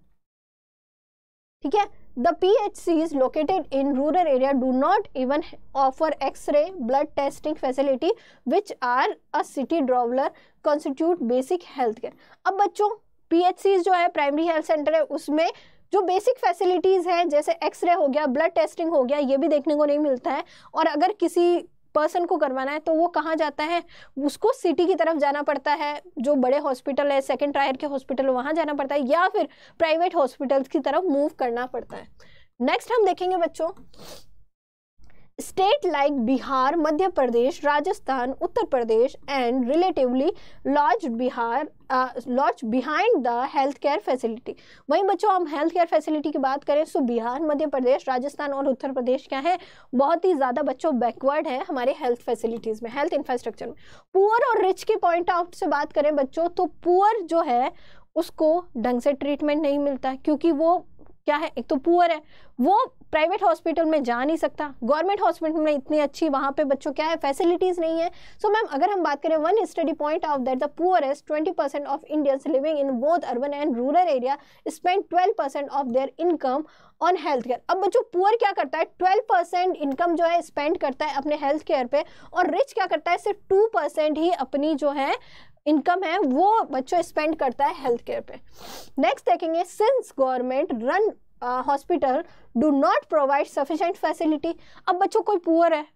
ठीक है, the PHCs located in rural area do not even offer X-ray blood testing facility which are a city dweller constitute basic health care। अब बच्चों PHCs जो है प्राइमरी हेल्थ सेंटर है उसमें जो बेसिक फैसिलिटीज़ हैं जैसे एक्सरे हो गया, ब्लड टेस्टिंग हो गया, ये भी देखने को नहीं मिलता है। और अगर किसी पर्सन को करवाना है तो वो कहाँ जाता है, उसको सिटी की तरफ जाना पड़ता है, जो बड़े हॉस्पिटल है, सेकंड टायर के हॉस्पिटल वहाँ जाना पड़ता है, या फिर प्राइवेट हॉस्पिटल्स की तरफ मूव करना पड़ता है। नेक्स्ट हम देखेंगे बच्चों, state like Bihar, Madhya Pradesh, Rajasthan, Uttar Pradesh and relatively lags behind the health care facility. वहीं बच्चों हम हेल्थ केयर फैसिलिटी की बात करें तो बिहार, मध्य प्रदेश, राजस्थान और उत्तर प्रदेश क्या है, बहुत ही ज़्यादा बच्चों बैकवर्ड है हमारे हेल्थ फैसिलिटीज़ में, हेल्थ इंफ्रास्ट्रक्चर में। पुअर और रिच के पॉइंट आउट से बात करें बच्चों तो पुअर जो है उसको ढंग से ट्रीटमेंट नहीं मिलता है, क्योंकि वो क्या है, एक तो पुअर है, वो प्राइवेट हॉस्पिटल में जा नहीं सकता, गवर्नमेंट हॉस्पिटल में इतनी अच्छी वहाँ पे बच्चों क्या है फैसिलिटीज़ नहीं है। सो मैम अगर हम बात करें, one study point out that the poorest 20% of Indians living in both urban and rural area spend 12% of their income on health care. अब बच्चों पुअर क्या करता है, 12% इनकम जो है स्पेंड करता है अपने हेल्थ केयर पे, और रिच क्या करता है, सिर्फ 2% ही अपनी जो है इनकम है वो बच्चों स्पेंड करता है हेल्थ केयर पे। नेक्स्ट देखेंगे, since government run hospital do not provide sufficient facility. अब बच्चों कोई पुअर है,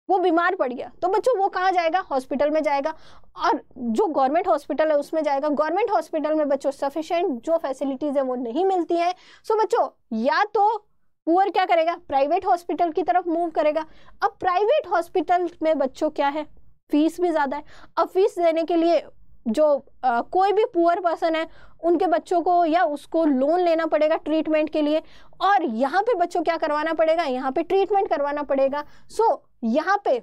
वो बीमार पड़ गया तो बच्चों वो कहाँ जाएगा, हॉस्पिटल में जाएगा, और जो गवर्नमेंट हॉस्पिटल है उसमें जाएगा। गवर्नमेंट हॉस्पिटल में बच्चों सफिशिएंट जो फैसिलिटीज़ है वो नहीं मिलती है। सो बच्चों या तो पुअर क्या करेगा, प्राइवेट हॉस्पिटल की तरफ मूव करेगा। अब प्राइवेट हॉस्पिटल में बच्चों क्या है, फीस भी ज़्यादा है। अब फीस देने के लिए जो कोई भी पुअर पर्सन है उनके बच्चों को या उसको लोन लेना पड़ेगा ट्रीटमेंट के लिए, और यहाँ पे बच्चों क्या करवाना पड़ेगा, यहाँ पे ट्रीटमेंट करवाना पड़ेगा। सो यहाँ पे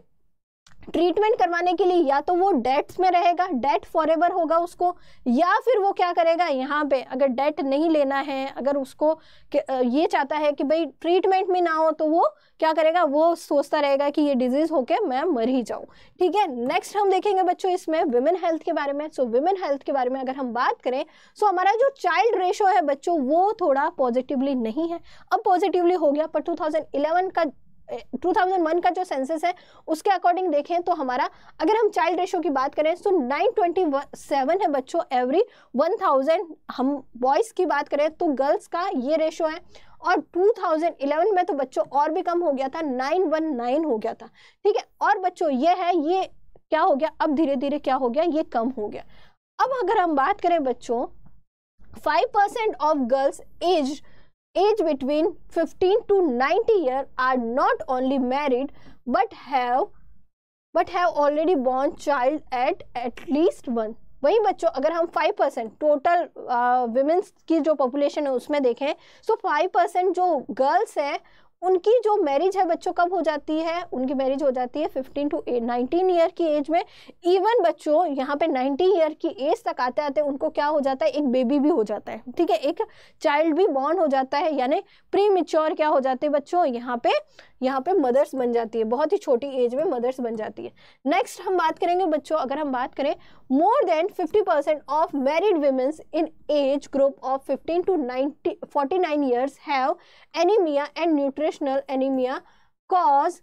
ट्रीटमेंट करवाने के लिए या तो वो डेट्स में रहेगा, डेट फॉरएवर होगा उसको, या फिर वो क्या करेगा, यहाँ पे अगर डेट नहीं लेना है, अगर उसको ये चाहता है कि भाई ट्रीटमेंट में ना हो, तो वो क्या करेगा, वो सोचता रहेगा कि ये डिजीज होके मैं मर ही जाऊँ। ठीक है, नेक्स्ट हम देखेंगे बच्चों इसमें विमेन हेल्थ के बारे में। सो विमेन हेल्थ के बारे में अगर हम बात करें, सो हमारा जो चाइल्ड रेशो है बच्चों वो थोड़ा पॉजिटिवली नहीं है, अब पॉजिटिवली हो गया, पर 2001 का जो सेंसस है उसके अकॉर्डिंग देखें तो हमारा, अगर हम चाइल्ड रेशो की बात करें तो 927 है बच्चों एवरी 1000। हम बॉयज़ की बात करें तो गर्ल्स का ये रेशो है, और 2011 में तो बच्चों और भी कम हो गया था, 919 हो गया था। ठीक है, और बच्चों ये है, ये क्या हो गया, अब धीरे धीरे क्या हो गया, ये कम हो गया। अब अगर हम बात करें बच्चों, 5% of girls age between 15 to 90 years are not only married but have already born child at least one। वही बच्चों अगर हम 5% टोटल विमेंस की जो पॉपुलेशन है उसमें देखें, सो 5% जो गर्ल्स हैं उनकी जो मैरिज है बच्चों कब हो जाती है, उनकी मैरिज हो जाती है 15 to 19 ईयर की एज में। इवन बच्चों यहाँ पे 90 ईयर की एज तक आते आते उनको क्या हो जाता है, एक बेबी भी हो जाता है। ठीक है, एक चाइल्ड भी बॉर्न हो जाता है, यानी प्री मैच्योर क्या हो जाते हैं बच्चों, यहाँ पे मदर्स बन जाती है, बहुत ही छोटी एज में मदर्स बन जाती है। नेक्स्ट हम बात करेंगे बच्चों, अगर हम बात करें, more than 50% of married womens in age group of 15 to 49 years have anaemia and nutritional anaemia cause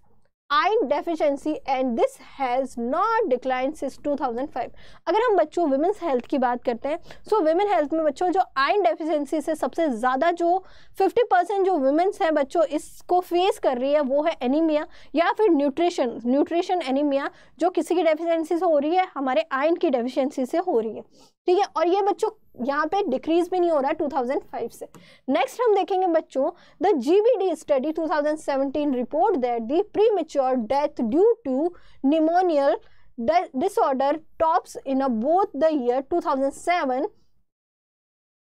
iron deficiency and this has not decline since 2005। अगर हम बच्चों विमेंस हेल्थ की बात करते हैं, सो विमेन हेल्थ में बच्चों जो आयरन डेफिशिएंसी से सबसे ज़्यादा जो 50% जो विमेंस हैं बच्चों इसको फेस कर रही है वो है एनीमिया या फिर न्यूट्रिशन एनीमिया, जो किसी की डेफिशिएंसी से हो रही है, हमारे आयरन की डेफिशिएंसी से हो रही है। ठीक है, और ये बच्चों यहाँ पे डिक्रीज भी नहीं हो रहा 2005 से। नेक्स्ट हम देखेंगे बच्चों, the GBD study 2017 report that the premature death due to neonatal disorder tops in both the year 2007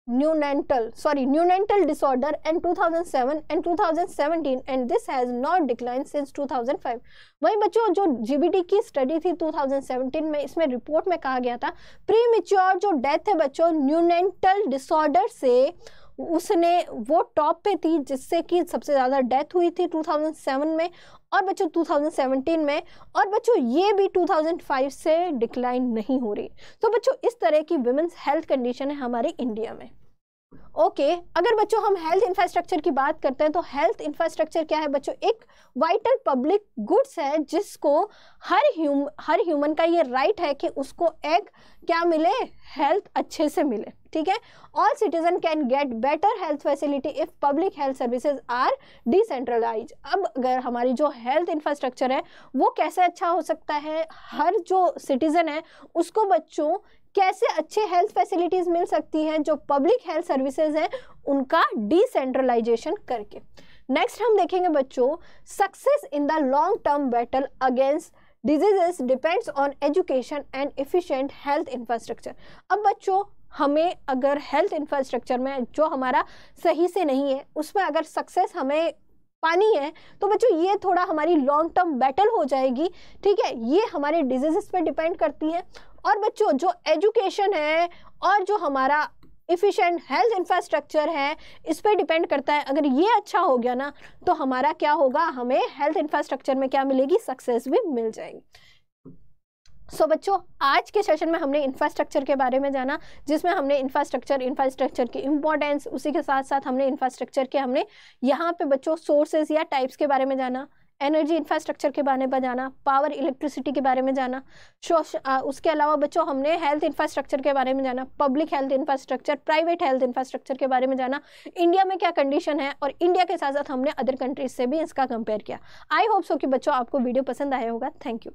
neonatal disorder and 2007 and 2017 and this has not declined since 2005। वही बच्चों जो GBD की स्टडी थी 2017 में, इसमें रिपोर्ट में कहा गया था प्रीमेच्योर जो डेथ है बच्चों न्यूनेंटल डिसऑर्डर से, उसने वो टॉप पे थी जिससे कि सबसे ज़्यादा डेथ हुई थी 2007 में और बच्चों 2017 में, और बच्चों ये भी 2005 से डिक्लाइन नहीं हो रही। तो बच्चों इस तरह की विमेंस हेल्थ कंडीशन है हमारे इंडिया में। ओके, अगर बच्चों हम हेल्थ इंफ्रास्ट्रक्चर की बात करते हैं तो हेल्थ इंफ्रास्ट्रक्चर क्या है बच्चों, एक वाइटल पब्लिक गुड्स है जिसको हर ह्यूमन का ये राइट है कि उसको एक क्या मिले, हेल्थ अच्छे से मिले। ठीक है। All citizen can get better health facility if public health services are decentralize. अब अगर हमारी जो हेल्थ इंफ्रास्ट्रक्चर है वो कैसे अच्छा हो सकता है, हर जो सिटीजन है उसको बच्चों कैसे अच्छे हेल्थ फैसिलिटीज मिल सकती हैं जो पब्लिक हेल्थ सर्विसेज हैं उनका डिसेंट्रलाइजेशन करके। नेक्स्ट हम देखेंगे बच्चों, success in the long term battle against diseases depends on education and efficient health infrastructure. अब बच्चों हमें अगर हेल्थ इंफ्रास्ट्रक्चर में जो हमारा सही से नहीं है उसमें अगर सक्सेस हमें पानी है तो बच्चों ये थोड़ा हमारी लॉन्ग टर्म बैटल हो जाएगी, ठीक है। ये हमारे डिजीजेस पे डिपेंड करती है। और बच्चों जो एजुकेशन है और जो हमारा इफिशिएंट हेल्थ इंफ्रास्ट्रक्चर है इस पर डिपेंड करता है। अगर ये अच्छा हो गया ना तो हमारा क्या होगा, हमें हेल्थ इंफ्रास्ट्रक्चर में क्या मिलेगी, सक्सेस भी मिल जाएगी। सो बच्चों आज के सेशन में हमने इंफ्रास्ट्रक्चर के बारे में जाना, जिसमें हमने इंफ्रास्ट्रक्चर की इंपॉर्टेंस, उसी के साथ साथ हमने इंफ्रास्ट्रक्चर के हमने यहाँ पे बच्चों सोर्सेज या टाइप्स के बारे में जाना, एनर्जी इंफ्रास्ट्रक्चर के बारे में जाना, पावर इलेक्ट्रिसिटी के बारे में जाना। उसके अलावा बच्चों हमने हेल्थ इंफ्रास्ट्रक्चर के बारे में जाना, public health infrastructure, private health infrastructure के बारे में जाना, इंडिया में क्या कंडीशन है, और इंडिया के साथ साथ हमने अदर कंट्रीज से भी इसका कंपेयर किया। आई होप सो कि बच्चों आपको वीडियो पसंद आया होगा। Thank you.